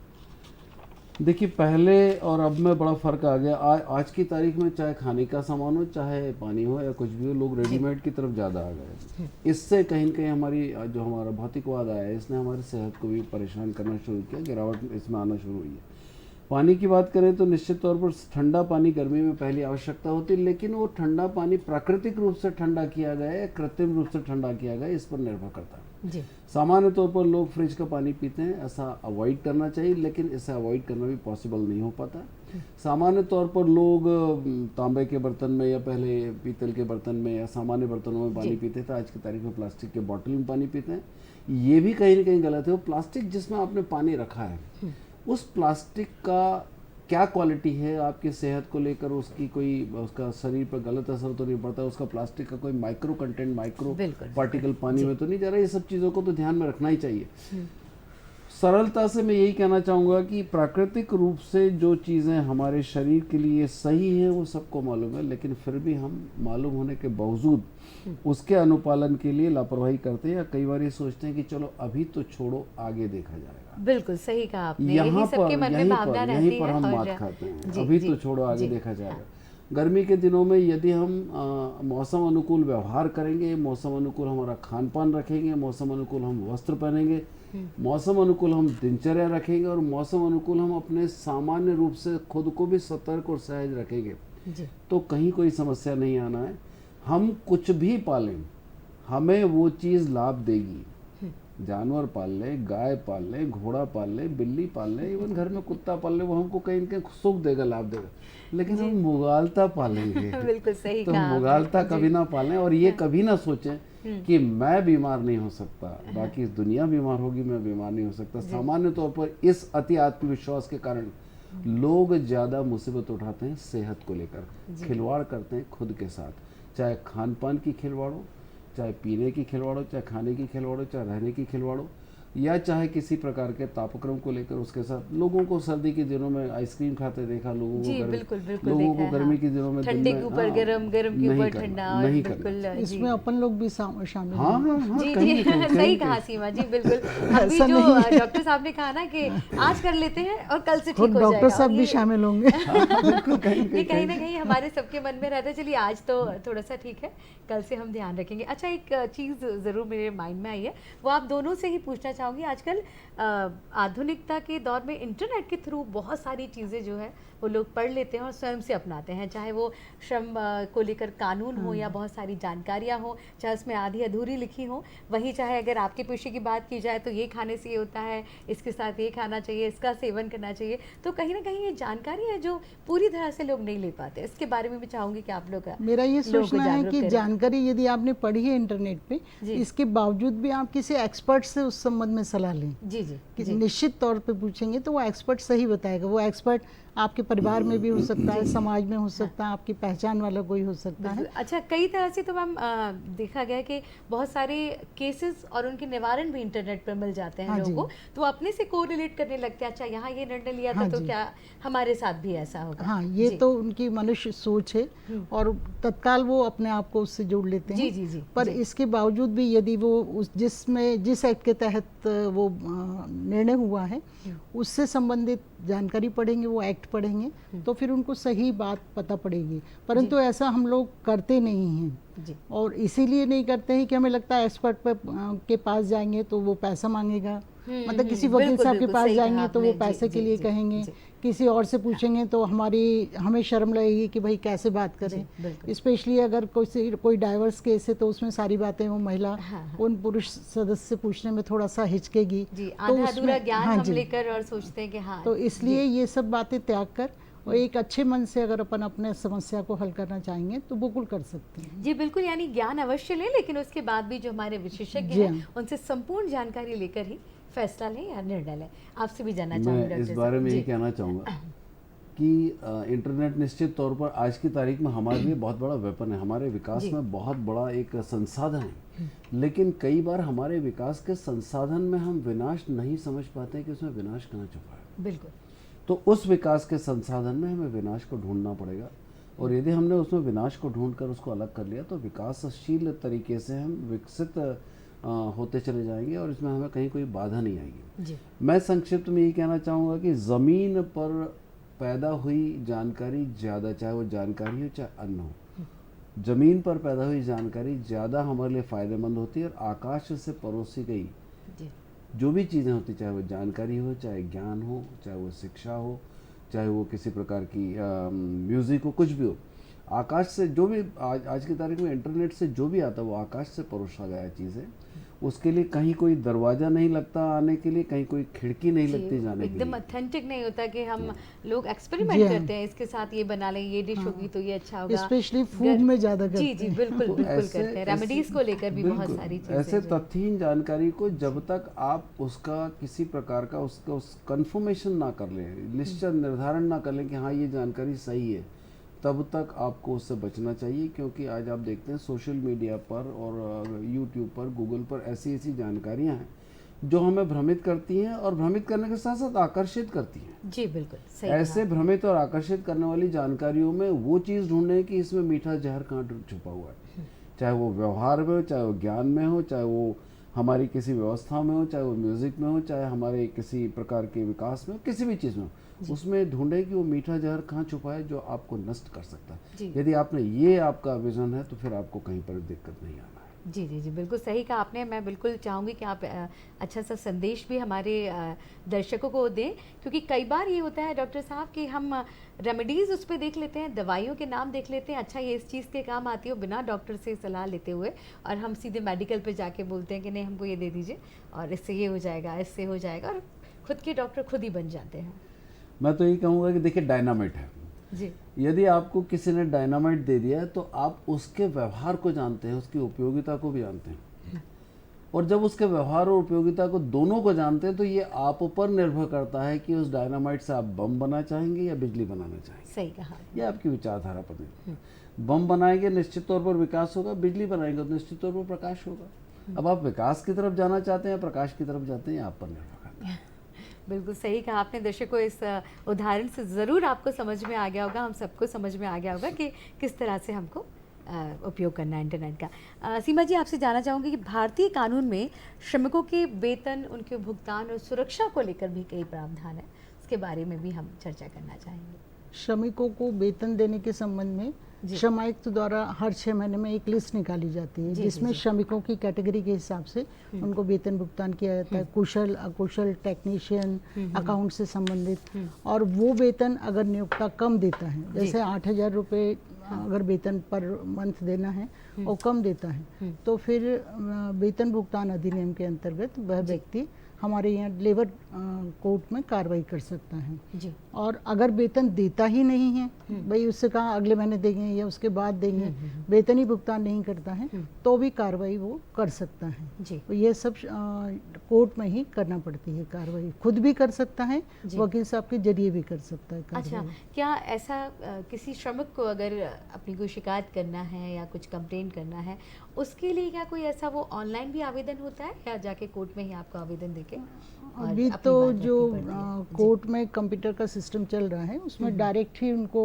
देखिए, पहले और अब में बड़ा फ़र्क आ गया। आज की तारीख में चाहे खाने का सामान हो, चाहे पानी हो या कुछ भी हो, लोग रेडीमेड की तरफ ज़्यादा आ गए। इससे कहीं न कहीं हमारा भौतिकवाद आया है, इसने हमारी सेहत को भी परेशान करना शुरू किया, गिरावट इसमें आना शुरू हुई है। पानी की बात करें तो निश्चित तौर पर ठंडा पानी गर्मी में पहली आवश्यकता होती है, लेकिन वो ठंडा पानी प्राकृतिक रूप से ठंडा किया गया है, कृत्रिम रूप से ठंडा किया गया है, इस पर निर्भर करता है। सामान्य तौर पर लोग फ्रिज का पानी पीते हैं, ऐसा अवॉइड करना चाहिए, लेकिन इसे अवॉइड करना भी पॉसिबल नहीं हो पाता। सामान्य तौर पर लोग तांबे के बर्तन में या पहले पीतल के बर्तन में या सामान्य बर्तनों में पानी पीते थे, आज की तारीख में प्लास्टिक के बॉटल में पानी पीते हैं। ये भी कहीं ना कहीं गलत है। वो प्लास्टिक जिसमें आपने पानी रखा है उस प्लास्टिक का क्या क्वालिटी है आपकी सेहत को लेकर, उसकी कोई उसका शरीर पर गलत असर तो नहीं पड़ता, उसका प्लास्टिक का कोई माइक्रो कंटेंट, माइक्रो बिल्कुल, पार्टिकल पानी में तो नहीं जा रहा, ये सब चीज़ों को तो ध्यान में रखना ही चाहिए। सरलता से मैं यही कहना चाहूँगा कि प्राकृतिक रूप से जो चीज़ें हमारे शरीर के लिए सही हैं वो सबको मालूम है, लेकिन फिर भी हम मालूम होने के बावजूद उसके अनुपालन के लिए लापरवाही करते हैं, या कई बार ये सोचते हैं कि चलो अभी तो छोड़ो, आगे देखा जाएगा। बिल्कुल सही कहा आपने। यहाँ यही सबके पर मन में भावना रहती यहीं पर है हम और मात खाते हैं, जी, अभी जी, तो छोड़ो, आगे जी। देखा जाएगा। गर्मी के दिनों में यदि हम मौसम अनुकूल व्यवहार करेंगे, मौसम अनुकूल हमारा खान पान रखेंगे, मौसम अनुकूल हम वस्त्र पहनेंगे, मौसम अनुकूल हम दिनचर्या रखेंगे, और मौसम अनुकूल हम अपने सामान्य रूप से खुद को भी सतर्क और सहज रखेंगे, जी, तो कहीं कोई समस्या नहीं आना है। हम कुछ भी पालें, हमें वो चीज़ लाभ देगी। जानवर पाल लें, गाय पाल लें, घोड़ा पाल लें, बिल्ली पाल लें, इवन घर में कुत्ता पाल लें, वो हमको कहीं न कहीं सुख देगा, लाभ देगा। लेकिन हम मुगालता पालेंगे बिल्कुल सही तो कहा आपने। मुगालता कभी ना पालें, और ये कभी ना सोचें कि मैं बीमार नहीं हो सकता, बाकी दुनिया बीमार होगी, मैं बीमार नहीं हो सकता। सामान्य तौर पर इस अति आत्मविश्वास के कारण लोग ज़्यादा मुसीबत उठाते हैं सेहत को लेकर, खिलवाड़ करते हैं खुद के साथ, चाहे खान पान की खिलवाड़ हो, चाहे पीने की खिलवाड़ हो, चाहे खाने की खिलवाड़ हो, चाहे रहने की खिलवाड़ हो, या चाहे किसी प्रकार के तापक्रम को लेकर उसके साथ। लोगों को सर्दी के दिनों में आइसक्रीम खाते देखा, लोगों जी, को बिल्कुल, बिल्कुल लोगों देखा को है, गर्मी हाँ। के दिनों में दिन ठंडे में, के ऊपर हाँ, गरम, गरम के नहीं ऊपर करना, ठंडा, और नहीं बिल्कुल करना। जी। इसमें अपन लोग भी शामिल हाँ हैं। हाँ हाँ, जी कहीं जी कहीं, सही कहीं कहा कहीं। सीमा जी, बिल्कुल। हम भी ऐसा जो नहीं डॉक्टर साहब ने कहा ना कि आज कर लेते हैं और कल से खुद ठीक हो जाएगा, डॉक्टर साहब और भी ये शामिल होंगे। ये कहीं ना कहीं हमारे सबके मन में रहता है। चलिए आज तो थोड़ा सा ठीक है, कल से हम ध्यान रखेंगे। अच्छा, एक चीज़ ज़रूर मेरे माइंड में आई है, वो आप दोनों से ही पूछना चाहूँगी। आजकल आधुनिकता के दौर में इंटरनेट के थ्रू बहुत सारी चीज़ें जो है वो लोग पढ़ लेते हैं और स्वयं से अपनाते हैं, चाहे वो श्रम को लेकर कानून हो या बहुत सारी जानकारियाँ हो, चाहे उसमें आधी अधूरी लिखी हो। वहीं चाहे अगर आपके पेशे की बात की जाए तो ये खाने से ये होता है, इसके साथ ये खाना चाहिए, इसका सेवन करना चाहिए। तो कहीं ना कहीं ये जानकारी है जो पूरी तरह से लोग नहीं ले पाते। इसके बारे में भी चाहूँगी कि आप लोग मेरा ये लोगों को सोचना है जागरूक कि करें। जानकारी यदि आपने पढ़ी है इंटरनेट पे, जी। इसके बावजूद भी आप किसी एक्सपर्ट से उस संबंध में सलाह लें। जी जी कि जी। निश्चित तौर पे पूछेंगे तो वो एक्सपर्ट सही बताएगा। वो एक्सपर्ट आपके परिवार में भी हो सकता है, समाज में हो सकता है, आपकी पहचान वाला कोई हो सकता है। बिल्कुल। अच्छा, कई तरह से तो मैम देखा गया है कि बहुत सारे केसेस और उनके निवारण भी इंटरनेट पर मिल जाते हैं हाँ लोगों जी। को, तो वो अपने से कोरिलेट करने लगते हैं। अच्छा, यहाँ ये निर्णय लिया था हाँ तो जी। क्या हमारे साथ भी ऐसा होगा? हाँ, ये जी। तो उनकी मनुष्य सोच है और तत्काल वो अपने आप को उससे जोड़ लेते हैं। जी जी जी पर जी। इसके बावजूद भी यदि वो जिस एक्ट के तहत वो निर्णय हुआ है उससे संबंधित जानकारी पढ़ेंगे, वो एक्ट पढ़ेंगे, तो फिर उनको सही बात पता पड़ेगी। परंतु ऐसा हम लोग करते नहीं हैं जी। और इसीलिए नहीं करते हैं कि हमें लगता है एक्सपर्ट के पास जाएंगे तो वो पैसा मांगेगा। मतलब किसी वकील बिल्कुल, साहब के बिल्कुल, पास सही कहा जाएंगे तो वो आपने। जी, पैसे के जी, लिए जी, कहेंगे, जी। किसी और से पूछेंगे तो हमें शर्म लगेगी कि भाई कैसे बात करें। बिल्कुल। स्पेशली अगर कोई डाइवर्स केस है तो उसमें सारी बातें वो महिला उन पुरुष सदस्य से पूछने में थोड़ा सा हिचकेगी। जी, तो आधा उसमें- अधूरा ज्ञान हाँ हम जी। लेकर और सोचते हैं कि हाँ। तो इसलिए ये सब बातें त्याग कर और एक अच्छे मन से अगर अपन अपने समस्या को हल करना चाहेंगे तो बिल्कुल कर सकते हैं। जी बिल्कुल, यानी ज्ञान अवश्य लें, लेकिन उसके बाद भी जो हमारे विशेषज्ञ जी हैं हाँ। उनसे संपूर्ण जानकारी लेकर ही फैसला लें या निर्णय लें। आपसे भी जानना चाहूँगी मैं डॉक्टर इस साहब। बारे में जी। ये कहना चाहूँगा कि इंटरनेट निश्चित तौर पर आज की तारीख में हमारे लिए बहुत बड़ा वेपन है, हमारे विकास जी। में बहुत बड़ा एक संसाधन है। लेकिन कई बार हमारे विकास के संसाधन में हम विनाश नहीं समझ पाते हैं कि उसमें विनाश कहाँ छुपा है। बिल्कुल। तो उस विकास के संसाधन में हमें विनाश को ढूंढना पड़ेगा, और यदि हमने उसमें विनाश को ढूंढकर उसको अलग कर लिया तो विकासशील तरीके से हम विकसित होते चले जाएंगे और इसमें हमें कहीं कोई बाधा नहीं आएगी। जी मैं संक्षिप्त में यही कहना चाहूँगा कि ज़मीन पर पैदा हुई जानकारी ज़्यादा, चाहे वो जानकारी हो चाहे अन्न हो, ज़मीन पर पैदा हुई जानकारी ज़्यादा हमारे लिए फ़ायदेमंद होती है। और आकाश से परोसी गई जी जो भी चीज़ें होती, चाहे वो जानकारी हो, चाहे ज्ञान हो, चाहे वो शिक्षा हो, चाहे वो किसी प्रकार की म्यूज़िक हो, कुछ भी हो, आकाश से जो भी आज की तारीख में इंटरनेट से जो भी आता है वो आकाश से परोसा गया चीज़ है। उसके लिए कहीं कोई दरवाज़ा नहीं लगता आने के लिए, कहीं कोई खिड़की नहीं लगती जाने के एकदम लिए। ऑथेंटिक नहीं होता कि हम लोग एक्सपेरिमेंट करते हैं, इसके साथ ये बना लें, ये डिश होगी तो ये अच्छा होगा। स्पेशली फूड में ज़्यादा करते जी जी बिल्कुल तो बिल्कुल ऐसे- करते हैं, रेमेडीज को लेकर भी बहुत बिल्कुल, सारी चीजें ऐसे जो- तथ्यहीन जानकारी को जब तक आप उसका किसी प्रकार का उसका उस कंफर्मेशन ना कर लें, निश्चय निर्धारण ना कर लें कि हाँ ये जानकारी सही है, तब तक आपको उससे बचना चाहिए। क्योंकि आज आप देखते हैं सोशल मीडिया पर और यूट्यूब पर, गूगल पर ऐसी ऐसी जानकारियाँ हैं जो हमें भ्रमित करती हैं और भ्रमित करने के साथ साथ आकर्षित करती हैं। जी बिल्कुल सही ऐसे भ्रमित और आकर्षित करने वाली जानकारियों में वो चीज़ ढूंढें कि इसमें मीठा जहर कहाँ छुपा हुआ है, चाहे वो व्यवहार में हो, चाहे वो ज्ञान में हो, चाहे वो हमारी किसी व्यवस्था में हो, चाहे वो म्यूज़िक में हो, चाहे हमारे किसी प्रकार के विकास में हो, किसी भी चीज़ में हो, उसमें ढूंढें कि वो मीठा जहर कहाँ छुपा है जो आपको नष्ट कर सकता जी। है। यदि आपने ये आपका विजन है तो फिर आपको कहीं पर दिक्कत नहीं आना है। जी जी जी बिल्कुल सही कहा आपने। मैं बिल्कुल चाहूँगी कि आप अच्छा सा संदेश भी हमारे दर्शकों को दें, क्योंकि कई बार ये होता है डॉक्टर साहब कि हम रेमेडीज़ उस पर देख लेते हैं, दवाइयों के नाम देख लेते हैं, अच्छा ये इस चीज़ के काम आती है बिना डॉक्टर से सलाह लेते हुए, और हम सीधे मेडिकल पे जाके बोलते हैं कि नहीं हमको ये दे दीजिए और इससे ये हो जाएगा, इससे हो जाएगा, और खुद के डॉक्टर खुद ही बन जाते हैं। मैं तो यही कहूँगा कि देखिए डायनामाइट है, जी यदि आपको किसी ने डायनामाइट दे दिया है तो आप उसके व्यवहार को जानते हैं, उसकी उपयोगिता को भी जानते हैं, और जब उसके व्यवहार और उपयोगिता को दोनों को जानते हैं तो ये आप पर निर्भर करता है कि उस डायनामाइट से आप बम बना चाहेंगे या बिजली बनाना चाहेंगे। सही कहा। ये आपकी विचारधारा पर निर्भर। बम बनाएंगे निश्चित तौर पर विकास होगा, बिजली बनाएंगे तो निश्चित तौर पर प्रकाश होगा। अब आप विकास की तरफ जाना चाहते हैं या प्रकाश की तरफ जाते हैं, आप पर निर्भर करता है। बिल्कुल सही कहा आपने। दर्शकों इस उदाहरण से ज़रूर आपको समझ में आ गया होगा, हम सबको समझ में आ गया होगा कि किस तरह से हमको उपयोग करना है इंटरनेट का। सीमा जी आपसे जानना चाहूँगी कि भारतीय कानून में श्रमिकों के वेतन, उनके भुगतान और सुरक्षा को लेकर भी कई प्रावधान है, उसके बारे में भी हम चर्चा करना चाहेंगे। श्रमिकों को वेतन देने के संबंध में श्रम आयुक्त द्वारा हर 6 महीने में एक लिस्ट निकाली जाती है, जिसमें श्रमिकों की कैटेगरी के हिसाब से उनको वेतन भुगतान किया जाता है, कुशल अकुशल, टेक्नीशियन, अकाउंट से संबंधित। और वो वेतन अगर नियोक्ता कम देता है, जैसे 8,000 रुपये अगर वेतन पर मंथ देना है और कम देता है, तो फिर वेतन भुगतान अधिनियम के अंतर्गत वह व्यक्ति हमारे यहाँ लेबर कोर्ट में कार्रवाई कर सकता है जी। और अगर वेतन देता ही नहीं है, भाई उससे कहा अगले महीने देंगे या उसके बाद देंगे, वेतन ही भुगतान नहीं करता है, तो भी कार्रवाई वो कर सकता है जी। तो ये सब कोर्ट में ही करना पड़ती है कार्रवाई। खुद भी कर सकता है, वकील साहब के जरिए भी कर सकता है अच्छा, कार्रवाई। क्या ऐसा किसी श्रमिक को अगर अपनी कोई शिकायत करना है या कुछ कंप्लेंट करना है, उसके लिए क्या कोई ऐसा वो ऑनलाइन भी आवेदन होता है या जाके कोर्ट में ही आपको आवेदन देके और अभी अपनी तो बात जो रखनी पड़ती है? कोर्ट में कंप्यूटर का सिस्टम चल रहा है, उसमें डायरेक्ट ही उनको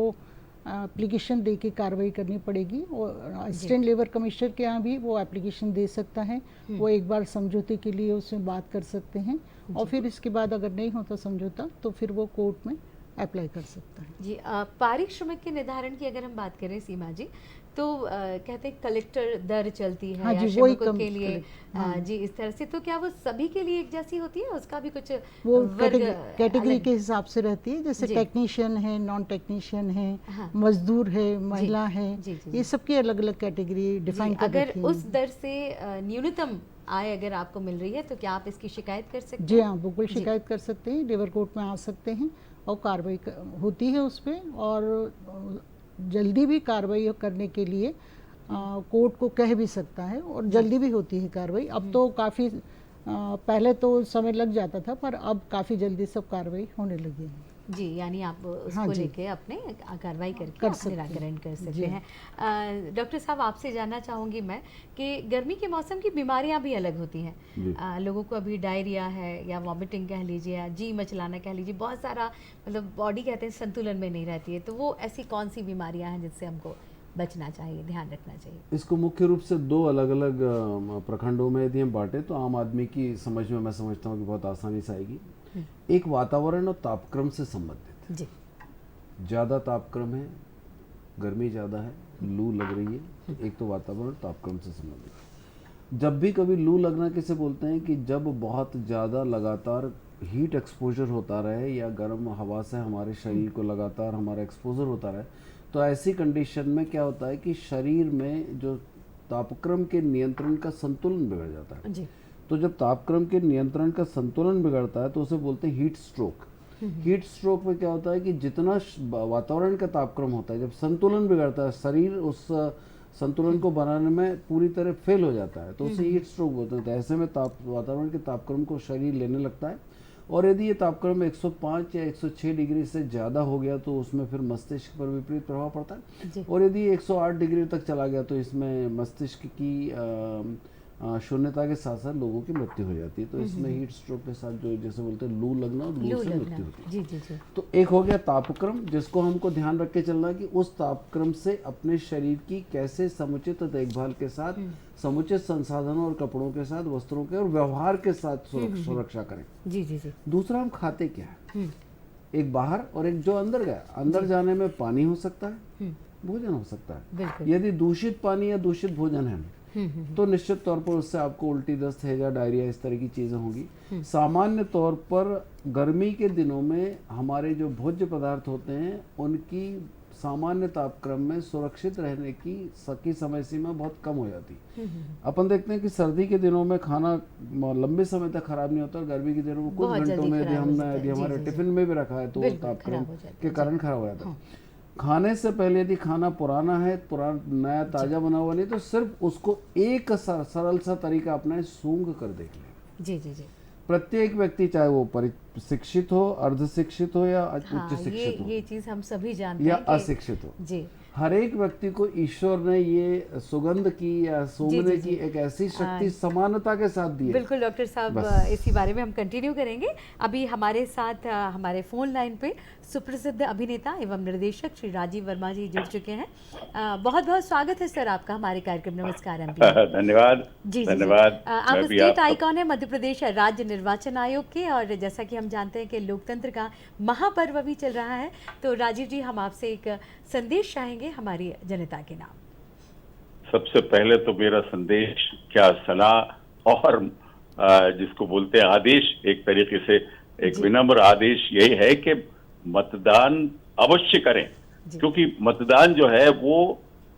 एप्लीकेशन दे के कार्रवाई करनी पड़ेगी। और असिस्टेंट लेबर कमिश्नर के यहाँ भी वो एप्लीकेशन दे सकता है, वो एक बार समझौते के लिए उसमें बात कर सकते हैं, और फिर इसके बाद अगर नहीं होता समझौता तो फिर वो कोर्ट में अप्लाई कर सकता है। जी। पारिक श्रमिक के निर्धारण की अगर हम बात करें सीमा जी, तो कहते हैं कलेक्टर दर चलती है हाँ या जी, वही श्रमिकों के लिए हाँ। जी इस तरह से, तो क्या वो सभी के लिए एक जैसी होती है, उसका भी कुछ वो वर्ग कैटेगरी अलग? के हिसाब से रहती है, जैसे जी। टेक्नीशियन है, नॉन टेक्नीशियन है, हाँ। मजदूर है, महिला है, जी, जी, ये सबकी अलग अलग कैटेगरी डिफाइन जी, कर अगर रखी उस है। दर से न्यूनतम आय अगर आपको मिल रही है तो क्या आप इसकी शिकायत कर सकते जी हैं? हाँ, बिल्कुल शिकायत कर सकते हैं, लेबर कोर्ट में आ सकते हैं और कार्रवाई होती है उस पर। और जल्दी भी कार्रवाई करने के लिए कोर्ट को कह भी सकता है और जल्दी भी होती है कार्रवाई। अब तो काफ़ी पहले तो समय लग जाता था, पर अब काफ़ी जल्दी सब कार्रवाई होने लगी है। जी, यानी आप उसको हाँ जी। लेके अपने कार्रवाई करके कर आप सकते हैं। निराकरण कर सकते जी। हैं। डॉक्टर साहब आपसे जानना चाहूँगी मैं कि गर्मी के मौसम की बीमारियां भी अलग होती जी। हैं। लोगों को अभी डायरिया है या वॉमिटिंग कह लीजिए या जी मचलाना कह लीजिए, बहुत सारा मतलब बॉडी कहते हैं संतुलन में नहीं रहती है, तो वो ऐसी कौन सी बीमारियां हैं जिससे हमको बचना चाहिए, ध्यान रखना चाहिए? इसको मुख्य रूप से 2 अलग अलग प्रखंडों में यदि हम बांटें तो आम आदमी की समझ में मैं समझता हूँ कि बहुत आसानी से आएगी। एक वातावरण और तापक्रम से संबंधित, जी। ज़्यादा तापक्रम है, गर्मी ज़्यादा है, लू लग रही है, तो एक तो वातावरण तापक्रम से संबंधित। जब भी कभी लू लगना किसे बोलते हैं कि जब बहुत ज़्यादा लगातार हीट एक्सपोजर होता रहे या गर्म हवा से हमारे शरीर को लगातार हमारा एक्सपोजर होता रहे, तो ऐसी कंडीशन में क्या होता है कि शरीर में जो तापक्रम के नियंत्रण का संतुलन बिगड़ जाता है। जी। तो जब तापक्रम के नियंत्रण का संतुलन बिगड़ता है तो उसे बोलते हैं हीट स्ट्रोक। हीट स्ट्रोक में क्या होता है कि जितना वातावरण का तापक्रम होता है, जब संतुलन बिगड़ता है, शरीर उस संतुलन को बनाने में पूरी तरह फेल हो जाता है, तो उसे हीट स्ट्रोक बोलते हैं। तो ऐसे में वातावरण के तापक्रम को शरीर लेने लगता है, और यदि ये तापक्रम 105 या 106 डिग्री से ज़्यादा हो गया तो उसमें फिर मस्तिष्क पर विपरीत प्रभाव पड़ता है। और यदि 108 डिग्री तक चला गया तो इसमें मस्तिष्क की शून्यता के साथ साथ लोगों की मृत्यु हो जाती है। तो इसमें हीट स्ट्रोक के साथ जो जैसे बोलते हैं लू लगना और लू से मृत्यु होती है। जी जी जी। तो एक हो गया तापक्रम, जिसको हमको ध्यान रख के चलना है कि उस तापक्रम से अपने शरीर की कैसे समुचित देखभाल के साथ, समुचित संसाधनों और कपड़ों के साथ, वस्त्रों के और व्यवहार के साथ सुरक्षा करें। जी जी जी। दूसरा, हम खाते क्या है, एक बाहर और एक जो अंदर गया। अंदर जाने में पानी हो सकता है, भोजन हो सकता है। यदि दूषित पानी या दूषित भोजन है तो निश्चित तौर पर उससे आपको उल्टी, दस्त, हैजा, डायरिया इस तरह की चीज़ें होंगी। सामान्य तौर पर गर्मी के दिनों में हमारे जो भोज्य पदार्थ होते हैं उनकी सामान्य तापक्रम में सुरक्षित रहने की समय सीमा बहुत कम हो जाती है। अपन देखते हैं कि सर्दी के दिनों में खाना लंबे समय तक खराब नहीं होता, और गर्मी के दिनों में कुछ घंटों में यदि हमारे टिफिन में भी रखा है तो तापक्रम के कारण खराब हो जाता है। खाने से पहले यदि खाना पुराना है, नया ताज़ा बना हुआ नहीं, तो सिर्फ उसको एक सरल सा तरीका अपना है, सूंघ कर देख लें। जी जी जी। प्रत्येक व्यक्ति, चाहे वो शिक्षित हो, अर्ध शिक्षित हो या उच्च शिक्षित हो, ये चीज हम सभी जानते या हैं कि अशिक्षित हो, जी, हर एक व्यक्ति को ईश्वर ने ये सुगंध की या सूंघने की एक ऐसी शक्ति समानता के साथ दी है। बिल्कुल डॉक्टर साहब, इसी बारे में हम कंटिन्यू करेंगे। अभी हमारे साथ हमारे फोन लाइन पे सुप्रसिद्ध अभिनेता एवं निर्देशक श्री राजीव वर्मा जी जुड़ चुके हैं। बहुत बहुत स्वागत है सर आपका हमारे कार्यक्रम नमस्कार MP। धन्यवाद। जी धन्यवाद। आप स्टेट आइकॉन है मध्य प्रदेश राज्य निर्वाचन आयोग के, और जैसा कि हम जानते हैं कि लोकतंत्र का महापर्व अभी चल रहा है, तो राजीव जी हम आपसे एक संदेश चाहेंगे हमारी जनता के नाम। सबसे पहले तो मेरा संदेश, क्या सलाह और जिसको बोलते हैं आदेश, एक तरीके से एक विनम्र आदेश यही है कि मतदान अवश्य करें, क्योंकि मतदान जो है वो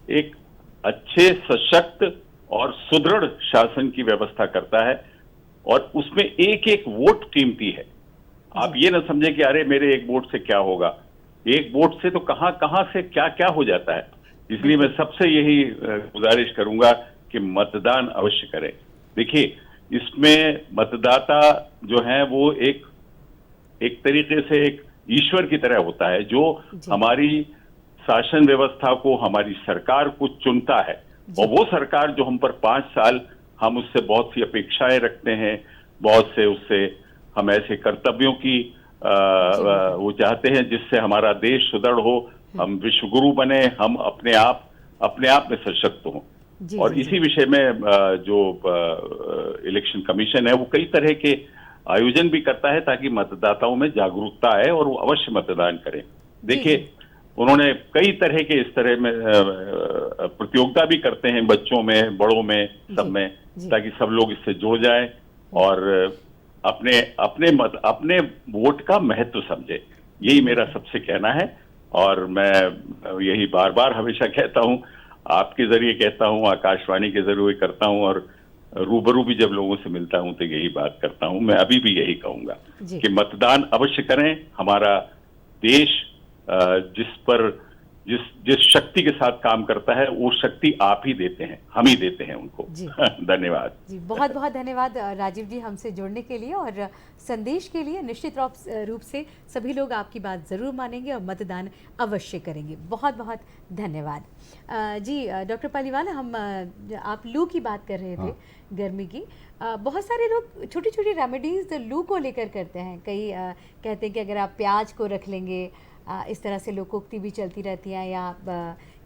एक अच्छे, सशक्त और सुदृढ़ शासन की व्यवस्था करता है, और उसमें एक एक वोट कीमती है। आप ये ना समझे कि अरे मेरे एक वोट से क्या होगा, एक वोट से तो कहां कहां से क्या क्या हो जाता है। इसलिए मैं सबसे यही गुजारिश करूंगा कि मतदान अवश्य करें। देखिए, इसमें मतदाता जो है वो एक तरीके से एक ईश्वर की तरह होता है, जो हमारी शासन व्यवस्था को, हमारी सरकार को चुनता है। और वो सरकार जो हम पर 5 साल, हम उससे बहुत सी अपेक्षाएं रखते हैं, बहुत से उससे हम ऐसे कर्तव्यों की वो चाहते हैं जिससे हमारा देश सुदृढ़ हो, हम विश्वगुरु बने, हम अपने आप में सशक्त हों। और इसी विषय में जो इलेक्शन कमीशन है वो कई तरह के आयोजन भी करता है ताकि मतदाताओं में जागरूकता आए और वो अवश्य मतदान करें। देखिए, उन्होंने कई तरह के इस तरह में प्रतियोगिता भी करते हैं, बच्चों में, बड़ों में, सब में, ताकि सब लोग इससे जुड़ जाएं और अपने वोट का महत्व समझे। यही मेरा सबसे कहना है, और मैं यही बार बार हमेशा कहता हूं, आपके जरिए कहता हूं, आकाशवाणी के जरिए करता हूं, और रूबरू भी जब लोगों से मिलता हूं तो यही बात करता हूं। मैं अभी भी यही कहूंगा कि मतदान अवश्य करें। हमारा देश जिस शक्ति के साथ काम करता है, वो शक्ति आप ही देते हैं, हम ही देते हैं उनको। धन्यवाद जी, बहुत बहुत धन्यवाद राजीव जी हमसे जुड़ने के लिए और संदेश के लिए। निश्चित रूप से सभी लोग आपकी बात ज़रूर मानेंगे और मतदान अवश्य करेंगे। बहुत बहुत धन्यवाद। जी डॉक्टर पालीवाल, आप लू की बात कर रहे थे, गर्मी की। बहुत सारे लोग छोटी छोटी रेमेडीज लू को लेकर करते हैं। कई कहते हैं कि अगर आप प्याज को रख लेंगे, इस तरह से लोकोक्ति भी चलती रहती है, या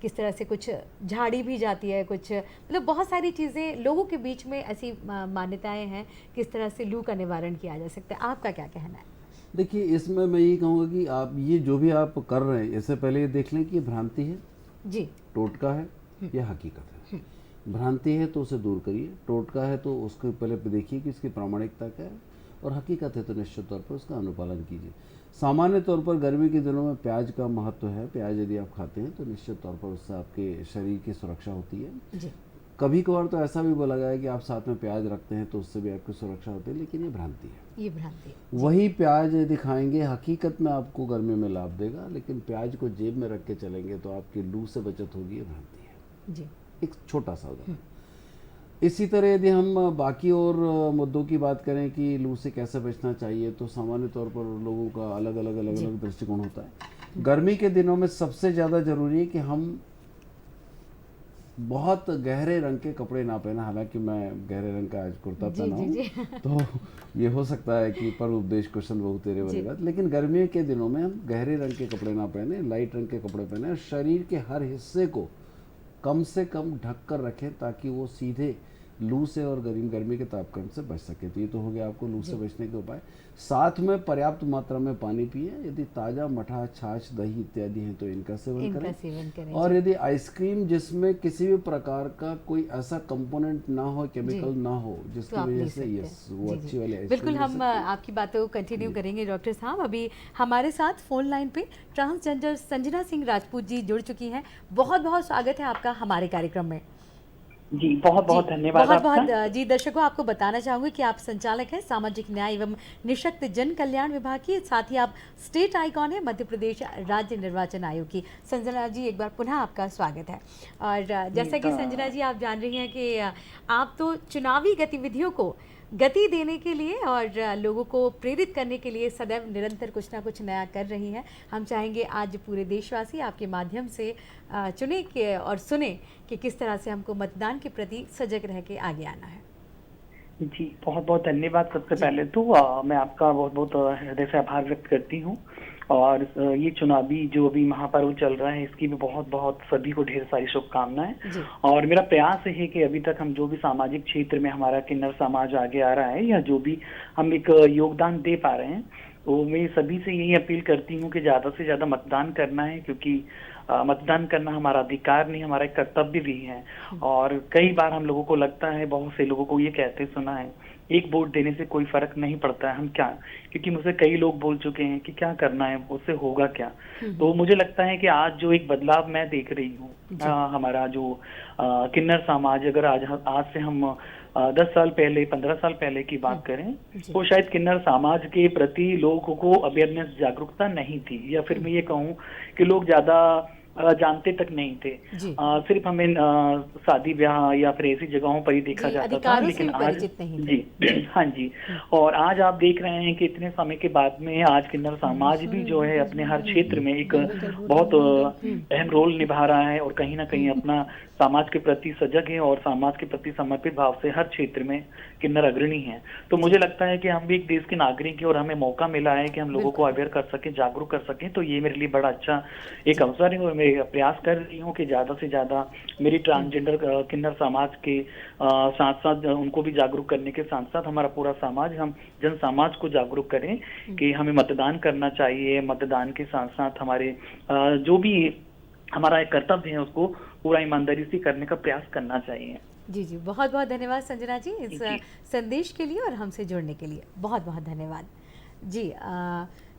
किस तरह से कुछ झाड़ी भी जाती है, कुछ मतलब बहुत सारी चीज़ें लोगों के बीच में ऐसी मान्यताएं हैं किस तरह से लू का निवारण किया जा सकता है। आपका क्या कहना है? देखिए, इसमें मैं ये कहूँगा कि आप ये जो भी आप कर रहे हैं, इससे पहले ये देख लें कि ये भ्रांति है जी, टोटका है या हकीकत है। भ्रांति है तो उसे दूर करिए, टोटका है तो उसके पहले देखिए कि इसकी प्रामाणिकता क्या है, और हकीकत है तो निश्चित तौर पर उसका अनुपालन कीजिए। सामान्य तौर पर गर्मी के दिनों में प्याज का महत्व है। प्याज यदि आप खाते हैं तो निश्चित तौर पर उससे आपके शरीर की सुरक्षा होती है। जी कभी कभार तो ऐसा भी बोला गया है कि आप साथ में प्याज रखते हैं तो उससे भी आपकी सुरक्षा होती है, लेकिन ये भ्रांति है। ये भ्रांति है। वही प्याज यदि खाएंगे हकीकत में आपको गर्मी में लाभ देगा, लेकिन प्याज को जेब में रख के चलेंगे तो आपकी लू से बचत होगी, ये भ्रांति है। जी एक छोटा सा उदाहरण। इसी तरह यदि हम बाकी और मुद्दों की बात करें कि लू से कैसे बचना चाहिए, तो सामान्य तौर पर लोगों का अलग अलग दृष्टिकोण होता है। गर्मी के दिनों में सबसे ज़्यादा ज़रूरी है कि हम बहुत गहरे रंग के कपड़े ना पहने। हालांकि मैं गहरे रंग का आज कुर्ता पहना हूँ तो ये हो सकता है कि पर उपदेश क्वेश्चन बहुत तेरे वाली बात, लेकिन गर्मियों के दिनों में हम गहरे रंग के कपड़े ना पहने, लाइट रंग के कपड़े पहने और शरीर के हर हिस्से को कम से कम ढक कर रखें ताकि वो सीधे लू से और गर्मी के तापक्रम से बच सके। तो ये तो हो गया आपको लू से बचने के उपाय। साथ में पर्याप्त मात्रा में पानी पिए। यदि ताज़ा मठा, छाछ, दही इत्यादि हैं तो इनका सेवन करें। और यदि आइसक्रीम जिसमें किसी भी प्रकार का कोई ऐसा कंपोनेंट ना हो, केमिकल ना हो, जिसकी वजह से वो अच्छी वाली आइसक्रीम। बिल्कुल, हम आपकी बातों को कंटिन्यू करेंगे डॉक्टर साहब। अभी हमारे साथ फोन लाइन पे ट्रांसजेंडर संजना सिंह राजपूत जी जुड़ चुकी हैं। बहुत बहुत स्वागत है आपका हमारे कार्यक्रम में। जी बहुत बहुत धन्यवाद। बहुत बहुत जी, दर्शकों आपको बताना चाहूँगी कि आप संचालक हैं सामाजिक न्याय एवं निःशक्त जन कल्याण विभाग की, साथ ही आप स्टेट आइकॉन है मध्य प्रदेश राज्य निर्वाचन आयोग की। संजना जी एक बार पुनः आपका स्वागत है। और जैसा कि संजना जी आप जान रही हैं कि आप तो चुनावी गतिविधियों को गति देने के लिए और लोगों को प्रेरित करने के लिए सदैव निरंतर कुछ ना कुछ नया कर रही हैं। हम चाहेंगे आज पूरे देशवासी आपके माध्यम से चुने के और सुने कि किस तरह से हमको मतदान के प्रति सजग रह के आगे आना है। जी बहुत बहुत धन्यवाद। सबसे पहले तो मैं आपका बहुत बहुत हृदय से आभार व्यक्त करती हूँ। और ये चुनावी जो अभी महापर्व चल रहा है इसकी भी बहुत बहुत सभी को ढेर सारी शुभकामनाएं। और मेरा प्रयास है कि अभी तक हम जो भी सामाजिक क्षेत्र में हमारा किन्नर समाज आगे आ रहा है या जो भी हम एक योगदान दे पा रहे हैं, तो मैं सभी से यही अपील करती हूँ कि ज़्यादा से ज़्यादा मतदान करना है, क्योंकि मतदान करना हमारा अधिकार नहीं, हमारा एक कर्तव्य भी है। और कई बार हम लोगों को लगता है, बहुत से लोगों को ये कहते सुना है, एक वोट देने से कोई फर्क नहीं पड़ता है, हम क्या, क्योंकि मुझे कई लोग बोल चुके हैं कि क्या करना है, उससे होगा क्या। तो मुझे लगता है कि आज जो एक बदलाव मैं देख रही हूँ, हमारा जो किन्नर समाज, अगर आज से हम 10 साल पहले 15 साल पहले की बात करें तो शायद किन्नर समाज के प्रति लोगों को अवेयरनेस, जागरूकता नहीं थी, या फिर मैं ये कहूँ कि लोग ज्यादा जानते तक नहीं थे। सिर्फ हमें शादी ब्याह या फिर ऐसी जगहों पर ही देखा जाता था, लेकिन आज जी हाँ जी। और आज आप देख रहे हैं कि इतने समय के बाद में आज किन्नर समाज भी जो है अपने हर क्षेत्र में एक बहुत अहम रोल निभा रहा है और कहीं ना कहीं अपना समाज के प्रति सजग है और समाज के प्रति समर्पित भाव से हर क्षेत्र में किन्नर अग्रणी हैं। तो मुझे लगता है कि हम भी एक देश के नागरिक हैं और हमें मौका मिला है कि हम लोगों को अवेयर कर सकें, जागरूक कर सकें। तो ये मेरे लिए बड़ा अच्छा एक अवसर है और मैं प्रयास कर रही हूँ कि ज़्यादा से ज़्यादा मेरी ट्रांसजेंडर किन्नर समाज के साथ साथ उनको भी जागरूक करने के साथ साथ हमारा पूरा समाज, हम जन समाज को जागरूक करें कि हमें मतदान करना चाहिए। मतदान के साथ साथ हमारे जो भी हमारा एक कर्तव्य है उसको पूरा ईमानदारी से करने का प्रयास करना चाहिए। जी जी, बहुत बहुत धन्यवाद संजना जी इस संदेश के लिए और हमसे जुड़ने के लिए बहुत बहुत धन्यवाद जी।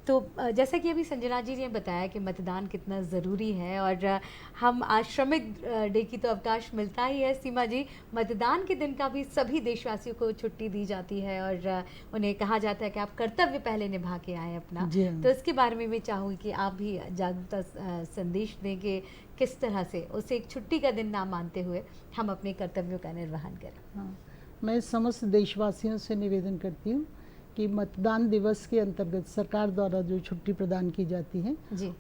तो जैसा कि अभी संजना जी ने बताया कि मतदान कितना ज़रूरी है और हम आज श्रमिक डे की तो अवकाश मिलता ही है। सीमा जी, मतदान के दिन का भी सभी देशवासियों को छुट्टी दी जाती है और उन्हें कहा जाता है कि आप कर्तव्य पहले निभा के आए अपना। तो इसके बारे में मैं चाहूँगी कि आप भी जागरूकता संदेश दें कि किस तरह से उसे एक छुट्टी का दिन ना मानते हुए हम अपने कर्तव्यों का निर्वहन करें। मैं समस्त देशवासियों से निवेदन करती हूँ कि मतदान दिवस के अंतर्गत सरकार द्वारा जो छुट्टी प्रदान की जाती है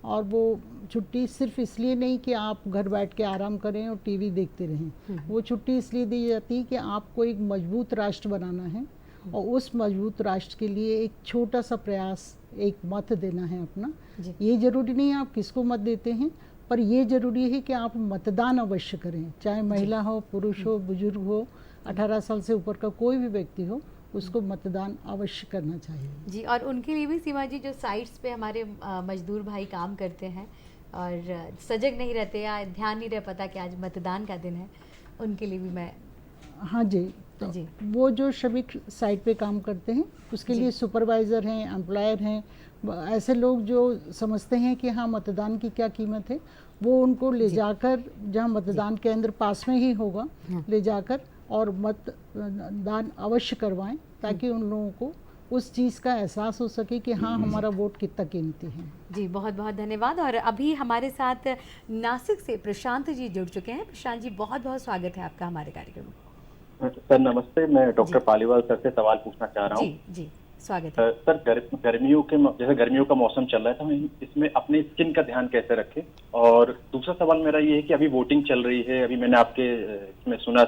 और वो छुट्टी सिर्फ इसलिए नहीं कि आप घर बैठ के आराम करें और टीवी देखते रहें, वो छुट्टी इसलिए दी जाती है कि आपको एक मजबूत राष्ट्र बनाना है और उस मजबूत राष्ट्र के लिए एक छोटा सा प्रयास, एक मत देना है अपना। ये जरूरी नहीं आप किसको मत देते हैं, पर ये जरूरी है कि आप मतदान अवश्य करें, चाहे महिला हो, पुरुष हो, बुजुर्ग हो, 18 साल से ऊपर का कोई भी व्यक्ति हो, उसको मतदान अवश्य करना चाहिए जी। और उनके लिए भी सीमा जी, जो साइट्स पे हमारे मजदूर भाई काम करते हैं और सजग नहीं रहते या ध्यान नहीं रह पाता कि आज मतदान का दिन है, उनके लिए भी मैं हाँ जी, तो जी। वो जो श्रमिक साइट पे काम करते हैं उसके लिए सुपरवाइज़र हैं, एम्प्लॉयर हैं, ऐसे लोग जो समझते हैं कि हाँ मतदान की क्या कीमत है, वो उनको ले जाकर जहाँ मतदान केंद्र पास में ही होगा ले जाकर और मतदान अवश्य करवाएं, ताकि उन लोगों को उस चीज़ का एहसास हो सके कि हाँ हमारा वोट कितना कीमती है। जी, बहुत बहुत धन्यवाद। और अभी हमारे साथ नासिक से प्रशांत जी जुड़ चुके हैं। प्रशांत जी, बहुत बहुत स्वागत है आपका हमारे कार्यक्रम में। सर नमस्ते, मैं डॉक्टर पालीवाल सर से सवाल पूछना चाह रहा हूँ। जी जी, स्वागत है। सर जैसे गर्मियों का मौसम चल रहा है, तो हम इसमें अपने स्किन का ध्यान कैसे रखें? और दूसरा सवाल मेरा ये है कि अभी वोटिंग चल रही है, अभी मैंने आपके इसमें सुना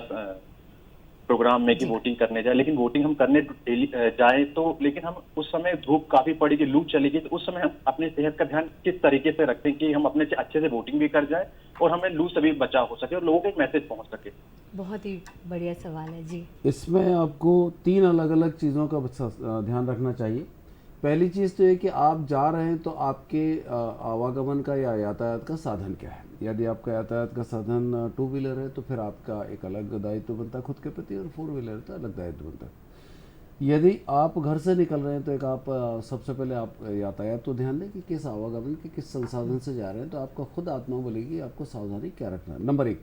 प्रोग्राम में कि वोटिंग करने जाए, लेकिन वोटिंग हम करने डेली जाए तो लेकिन हम उस समय धूप काफी पड़ेगी, लू चलेगी, तो उस समय हम अपने सेहत का ध्यान किस तरीके से रखते हैं कि हम अपने अच्छे से वोटिंग भी कर जाए और हमें लू से भी बचाव हो सके और लोगों को एक मैसेज पहुंच सके? बहुत ही बढ़िया सवाल है जी। इसमें आपको 3 अलग अलग चीज़ों का ध्यान रखना चाहिए। पहली चीज़ तो ये कि आप जा रहे हैं तो आपके आवागमन का या यातायात का साधन क्या है। यदि आपका यातायात का साधन 2 व्हीलर है तो फिर आपका एक अलग दायित्व बनता है खुद के प्रति, और 4 व्हीलर है तो अलग दायित्व बनता है। यदि आप घर से निकल रहे हैं तो एक आप सबसे पहले आप यातायात तो ध्यान दें कि किस आवागमन के किस संसाधन से जा रहे हैं, तो आपका खुद आत्मा बोलेगी आपको सावधानी क्या रखना है, नंबर 1।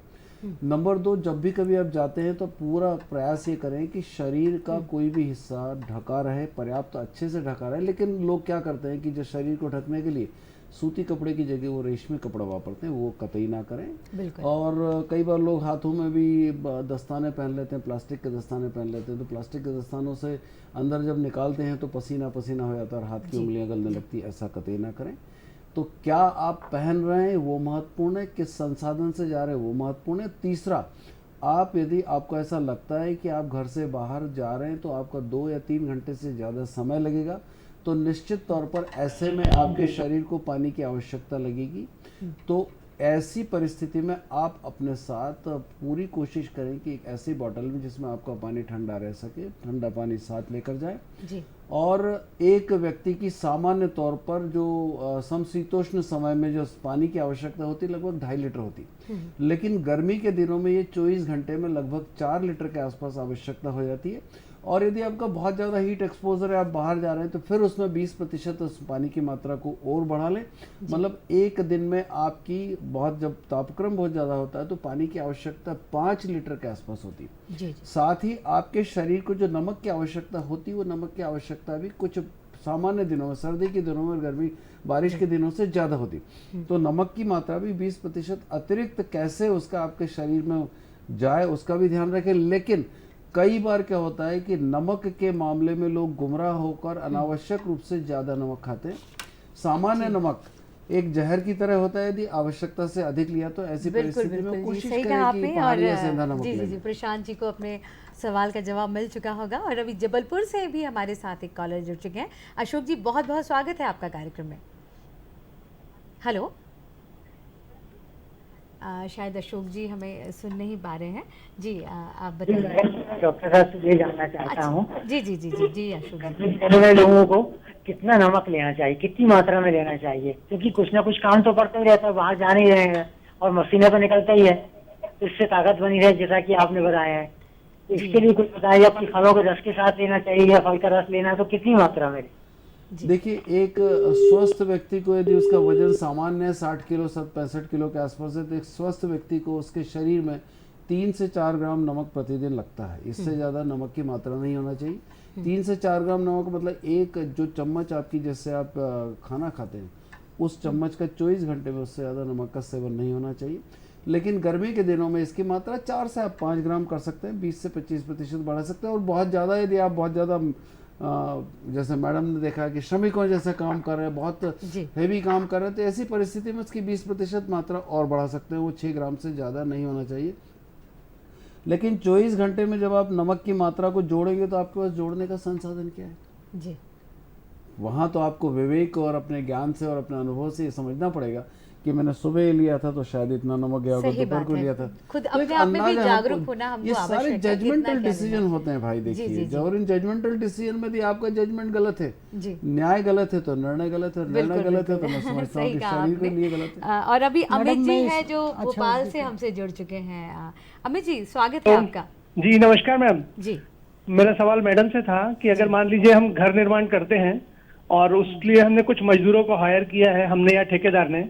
नंबर 2, जब भी कभी आप जाते हैं तो पूरा प्रयास ये करें कि शरीर का कोई भी हिस्सा ढका रहे, पर्याप्त अच्छे से ढका रहे। लेकिन लोग क्या करते हैं कि जो शरीर को ढकने के लिए सूती कपड़े की जगह वो रेशमी कपड़ा वापरते हैं, वो कतई ना करें। और कई बार लोग हाथों में भी दस्ताने पहन लेते हैं, प्लास्टिक के दस्ताने पहन लेते हैं, तो प्लास्टिक के दस्तानों से अंदर जब निकालते हैं तो पसीना पसीना हो जाता है और हाथ की उंगलियां गलने लगती है, ऐसा कतई ना करें। तो क्या आप पहन रहे हैं वो महत्वपूर्ण है, किस संसाधन से जा रहे हैं वो महत्वपूर्ण है। तीसरा, आप यदि आपको ऐसा लगता है कि आप घर से बाहर जा रहे हैं तो आपका 2 या 3 घंटे से ज़्यादा समय लगेगा, तो निश्चित तौर पर ऐसे में आपके शरीर को पानी की आवश्यकता लगेगी। तो ऐसी परिस्थिति में आप अपने साथ पूरी कोशिश करें कि एक ऐसी बोतल में जिसमें आपका पानी ठंडा रह सके, ठंडा पानी साथ लेकर जाए। जी। और एक व्यक्ति की सामान्य तौर पर जो समशीतोष्ण समय में जो पानी की आवश्यकता होती है लगभग 2.5 लीटर होती, लेकिन गर्मी के दिनों में ये 24 घंटे में लगभग 4 लीटर के आसपास आवश्यकता हो जाती है। और यदि आपका बहुत ज़्यादा हीट एक्सपोजर है, आप बाहर जा रहे हैं, तो फिर उसमें 20% उस पानी की मात्रा को और बढ़ा लें। मतलब एक दिन में आपकी जब तापक्रम बहुत ज़्यादा होता है तो पानी की आवश्यकता 5 लीटर के आसपास होती है। जी। साथ ही आपके शरीर को जो नमक की आवश्यकता होती है वो नमक की आवश्यकता भी कुछ सामान्य दिनों में, सर्दी के दिनों में, गर्मी बारिश के दिनों से ज़्यादा होती। तो नमक की मात्रा भी 20% अतिरिक्त कैसे उसका आपके शरीर में जाए उसका भी ध्यान रखें। लेकिन कई बार क्या होता है कि नमक के मामले में लोग गुमराह होकर अनावश्यक रूप से ज़्यादा नमक खाते हैं। सामान्य नमक एक जहर की तरह होता है, यदि आवश्यकता से अधिक लिया तो ऐसी परिस्थिति में कोशिश करें कि पानी या सेंधा नमक जी जी लें। जी, प्रशांत जी को अपने सवाल का जवाब मिल चुका होगा। और अभी जबलपुर से भी हमारे साथ एक कॉलर जुड़ चुके हैं। अशोक जी, बहुत बहुत स्वागत है आपका कार्यक्रम में। हेलो, शायद अशोक जी हमें सुन नहीं पा रहे हैं। जी, आप बताइए। डॉक्टर साहब से ये जानना चाहता हूँ जी जी जी जी जी अशोक जी, पहले लोगों को कितना नमक लेना चाहिए, कितनी मात्रा में लेना चाहिए? क्योंकि कुछ ना कुछ काम तो पड़ता ही रहता है, बाहर जा नहीं रहे हैं और मशीनें तो निकलता ही है, तो इससे ताकत बनी रहे जैसा कि आपने बताया है। इसके लिए कुछ बताइए, अपनी फलों के रस के साथ लेना चाहिए या फल का रस लेना है तो कितनी मात्रा में? देखिए, एक स्वस्थ व्यक्ति को यदि उसका वजन सामान्य है 60 किलो 65 किलो के आसपास है, तो एक स्वस्थ व्यक्ति को उसके शरीर में 3 से 4 ग्राम नमक प्रतिदिन लगता है। इससे ज़्यादा नमक की मात्रा नहीं होना चाहिए। 3 से 4 ग्राम नमक मतलब एक जो चम्मच आपकी, जैसे आप खाना खाते हैं उस चम्मच का 24 घंटे में उससे ज़्यादा नमक का सेवन नहीं होना चाहिए। लेकिन गर्मी के दिनों में इसकी मात्रा 4 से आप 5 ग्राम कर सकते हैं, 20 से 25% बढ़ा सकते हैं। और बहुत ज़्यादा यदि आप बहुत ज़्यादा जैसे मैडम ने देखा कि श्रमिकों जैसे काम कर रहे हैं, बहुत हेवी काम कर रहे हैं, तो ऐसी परिस्थिति में उसकी 20% मात्रा और बढ़ा सकते हैं। वो 6 ग्राम से ज़्यादा नहीं होना चाहिए। लेकिन 24 घंटे में जब आप नमक की मात्रा को जोड़ेंगे तो आपके पास जोड़ने का संसाधन क्या है? जी, वहाँ तो आपको विवेक और अपने ज्ञान से और अपने अनुभव से ये समझना पड़ेगा कि मैंने सुबह लिया था तो शायद इतना नमक गया होगा, दोपहर को लिया था। खुद अपने आप में भी जागरूक होना हमको ये आवश्यक है। सारे जजमेंटल डिसीजन होते हैं भाई। देखिए, और इन जजमेंटल डिसीजन में यदि आपका जजमेंट गलत है, न्याय गलत है, तो निर्णय गलत है, निर्णय गलत है तो मैं समझता हूँ कि शरीर के लिए गलत है। और अभी अमित जी है जो भोपाल से हमसे जुड़ चुके हैं। अमित जी, स्वागत है आपका। जी नमस्कार मैम। जी मेरा सवाल मैडम से था कि अगर मान लीजिए हम घर निर्माण करते हैं और उसके लिए हमने कुछ मजदूरों को हायर किया है, हमने या ठेकेदार ने,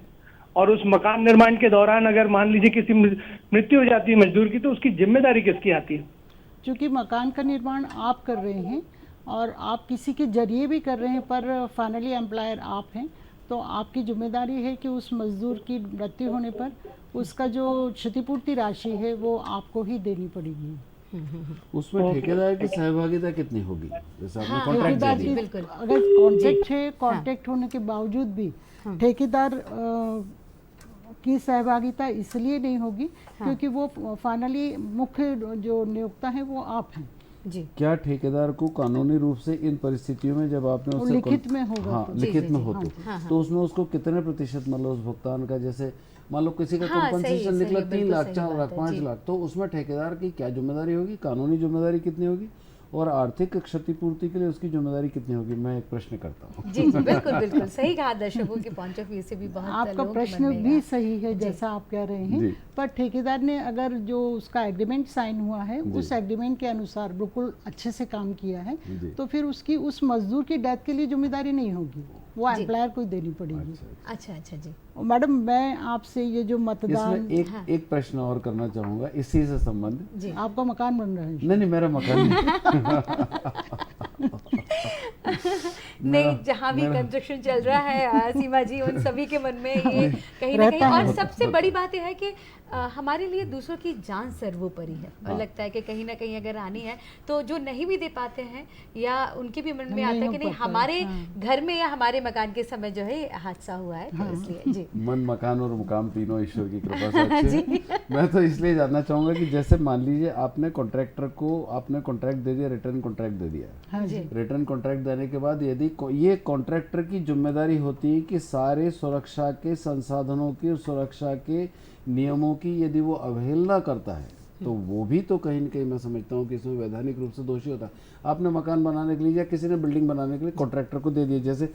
और उस मकान निर्माण के दौरान अगर मान लीजिए किसी मृत्यु हो जाती है मजदूर की, तो उसकी जिम्मेदारी किसकी आती है? क्योंकि मकान का निर्माण आप कर रहे हैं और आप किसी के जरिए भी कर रहे हैं, पर फाइनली एम्प्लॉयर आप हैं, तो आपकी जिम्मेदारी है कि उस मजदूर की मृत्यु होने पर उसका जो क्षतिपूर्ति राशि है वो आपको ही देनी पड़ेगी। उसमें ठेकेदार की सहभागिता कितनी होगी? जैसे आपने कॉन्ट्रैक्ट ठेकेदार दे की दिया, अगर कॉन्ट्रैक्ट है, कॉन्ट्रैक्ट होने के बावजूद भी ठेकेदार की सहभागिता इसलिए नहीं होगी क्योंकि वो फाइनली मुख्य जो नियोक्ता है वो आप हैं। जी क्या ठेकेदार को कानूनी रूप से इन परिस्थितियों में जब आपने वो उससे लिखित में होगा हाँ तो। लिखित में हो हाँ, तो उसमें उसको कितने प्रतिशत मतलब उस भुगतान का, जैसे मान लो किसी का हाँ, कंपनसेशन सही, निकला सही, 3 बिल्कुल लाख सही 4 लाख बात है, 5 जी। लाख, तो उसमें ठेकेदार की क्या जिम्मेदारी होगी, कानूनी जिम्मेदारी कितनी होगी और आर्थिक क्षतिपूर्ति के लिए उसकी जिम्मेदारी कितनी होगी? मैं एक प्रश्न करता हूँ। जी जी बिल्कुल बिल्कुल सही कहा। दर्शकों के पॉइंट ऑफ व्यू से भी बहुत आपका लोगों के प्रश्न मन में भी है। सही है जैसा आप कह रहे हैं, जी। पर ठेकेदार ने अगर जो उसका एग्रीमेंट साइन हुआ है जी। उस एग्रीमेंट के अनुसार बिल्कुल अच्छे से काम किया है जी। तो फिर उसकी उस मजदूर की डेथ के लिए जिम्मेदारी नहीं होगी, वो जी। एम्प्लॉयर को ही देनी पड़ेगी। अच्छा अच्छा जी और मैडम मैं आपसे ये जो मतदान, इसमें एक प्रश्न और करना चाहूँगा इसी से संबंधित। जी आपका मकान बन रहा है? नहीं मेरा मकान नहीं। नहीं, जहाँ भी कंस्ट्रक्शन चल रहा है सीमा जी, उन सभी के मन में ये कहीं ना कहीं, रहता है। और सबसे बड़ी बात यह है कि हमारे लिए दूसरों की जान सर्वोपरि है, और लगता है कि कहीं ना कहीं अगर आनी है तो जो नहीं भी दे पाते हैं या उनके भी मन में नहीं आता है हो कि नहीं पाता, हमारे हाँ। घर में या हमारे मकान के समय जो है हादसा हुआ है, तो इसलिए जी मन, मकान और मुकाम तीनों ईश्वर की कृपा से अच्छे हैं। मैं तो इसलिए जानना चाहूँगा कि जैसे मान लीजिए आपने कॉन्ट्रैक्टर को आपने कॉन्ट्रैक्ट दे दिया, रिटर्न कॉन्ट्रैक्ट दे दिया, हाँ जी। रिटर्न कॉन्ट्रैक्ट देने के बाद यदि ये कॉन्ट्रैक्टर की जिम्मेदारी होती है कि सारे सुरक्षा के संसाधनों की, सुरक्षा के नियमों की यदि वो अवहेलना करता है तो वो भी तो कहीं न कहीं मैं समझता हूँ कि इसमें वैधानिक रूप से दोषी होता है। आपने मकान बनाने के लिए या किसी ने बिल्डिंग बनाने के लिए कॉन्ट्रैक्टर को दे दिया, जैसे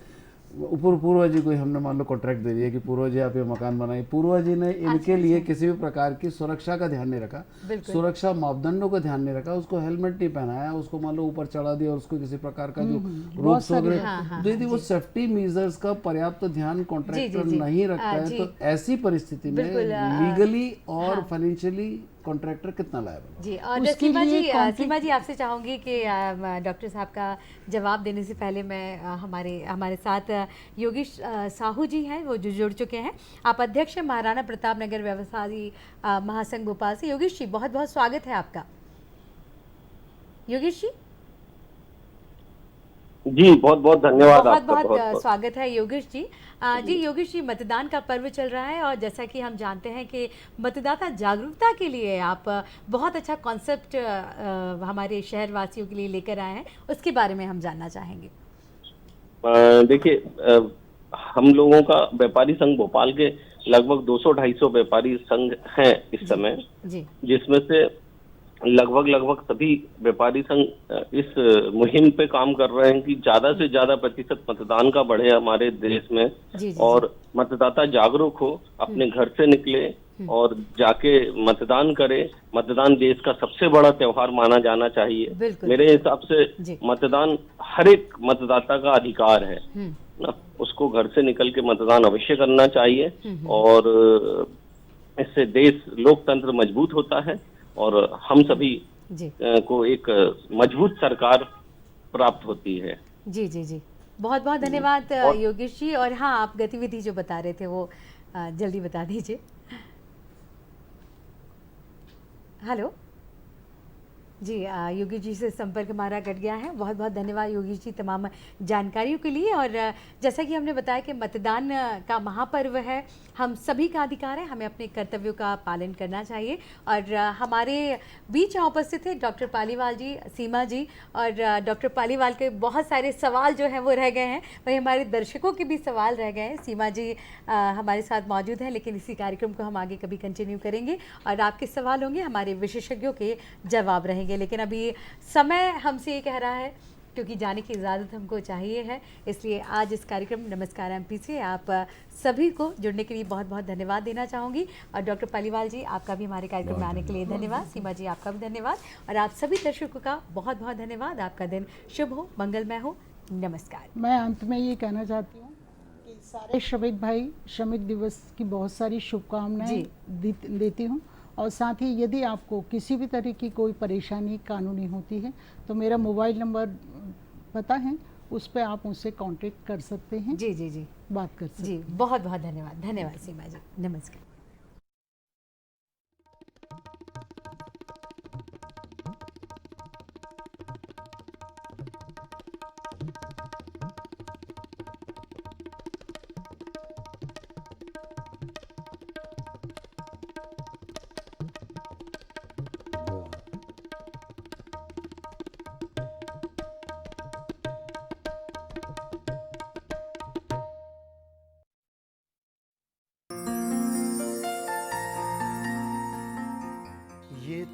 पूर्वज जी को हमने मान लो कॉन्ट्रैक्ट दे दिया कि पूर्वज जी आप ये मकान बनाइए, पूर्वज जी ने इनके लिए किसी भी प्रकार की सुरक्षा का ध्यान नहीं रखा, सुरक्षा मापदंडों का ध्यान नहीं रखा, उसको हेलमेट नहीं पहनाया, उसको मान लो ऊपर चढ़ा दिया और उसको किसी प्रकार का जो रोक्स वगैरह, तो यदि वो सेफ्टी मेजर्स का पर्याप्त ध्यान कॉन्ट्रैक्टर नहीं रखता है तो ऐसी परिस्थिति में लीगली और फाइनेंशियली कॉन्ट्रैक्टर कितना लायबल? जी, और सीमा जी आपसे चाहूँगी कि डॉक्टर साहब का जवाब देने से पहले मैं हमारे साथ योगेश साहू जी हैं, वो जो जुड़ चुके हैं। आप अध्यक्ष हैं महाराणा प्रताप नगर व्यवसायी महासंघ भोपाल से। योगेश जी बहुत बहुत स्वागत है आपका। योगेश जी जी बहुत बहुत धन्यवाद, बहुत आपका बहुत स्वागत है योगेश जी। जी योगेश जी, मतदान का पर्व चल रहा है और जैसा कि हम जानते हैं कि मतदाता जागरूकता के लिए आप बहुत अच्छा कॉन्सेप्ट हमारे शहर वासियों के लिए लेकर आए हैं, उसके बारे में हम जानना चाहेंगे। देखिए हम लोगों का व्यापारी संघ भोपाल के लगभग 200-250 व्यापारी संघ हैं इस समय, जिसमें से लगभग सभी व्यापारी संघ इस मुहिम पे काम कर रहे हैं कि ज्यादा से ज्यादा प्रतिशत मतदान का बढ़े हमारे देश में, और मतदाता जागरूक हो, अपने घर से निकले और जाके मतदान करे। मतदान देश का सबसे बड़ा त्योहार माना जाना चाहिए। मेरे हिसाब से मतदान हर एक मतदाता का अधिकार है ना, उसको घर से निकल के मतदान अवश्य करना चाहिए, और इससे देश लोकतंत्र मजबूत होता है और हम सभी को एक मजबूत सरकार प्राप्त होती है। जी जी जी, बहुत बहुत धन्यवाद योगेश जी। और हाँ, आप गतिविधि जो बता रहे थे वो जल्दी बता दीजिए। हेलो जी, योगेश जी से संपर्क हमारा कट गया है। बहुत बहुत धन्यवाद योगेश जी तमाम जानकारियों के लिए। और जैसा कि हमने बताया कि मतदान का महापर्व है, हम सभी का अधिकार है, हमें अपने कर्तव्यों का पालन करना चाहिए। और हमारे बीच यहाँ उपस्थित थे डॉक्टर पालीवाल जी, सीमा जी, और डॉक्टर पालीवाल के बहुत सारे सवाल जो हैं वो रह गए हैं, वही हमारे दर्शकों के भी सवाल रह गए हैं। सीमा जी हमारे साथ मौजूद हैं, लेकिन इसी कार्यक्रम को हम आगे कभी कंटिन्यू करेंगे और आपके सवाल होंगे, हमारे विशेषज्ञों के जवाब रहेंगे। लेकिन अभी समय हमसे ये कह रहा है क्योंकि जाने की इजाज़त हमको चाहिए है। इसलिए आज इस कार्यक्रम नमस्कार एमपी से आप सभी को जुड़ने के लिए बहुत बहुत धन्यवाद देना चाहूँगी। और डॉक्टर पालीवाल जी, आपका भी हमारे कार्यक्रम में आने के लिए धन्यवाद। सीमा जी, आपका भी धन्यवाद। और आप सभी दर्शकों का बहुत बहुत धन्यवाद। आपका दिन शुभ हो, मंगलमय हो। नमस्कार। मैं अंत में ये कहना चाहती हूँ कि सारे श्रमिक भाई श्रमिक दिवस की बहुत सारी शुभकामनाएं देती हूँ। और साथ ही यदि आपको किसी भी तरह की कोई परेशानी कानूनी होती है तो मेरा मोबाइल नंबर पता है, उस पर आप मुझसे कांटेक्ट कर सकते हैं। जी जी जी, बात कर सकते जी। हैं। बहुत बहुत धन्यवाद। धन्यवाद सीमा जी। नमस्कार। ये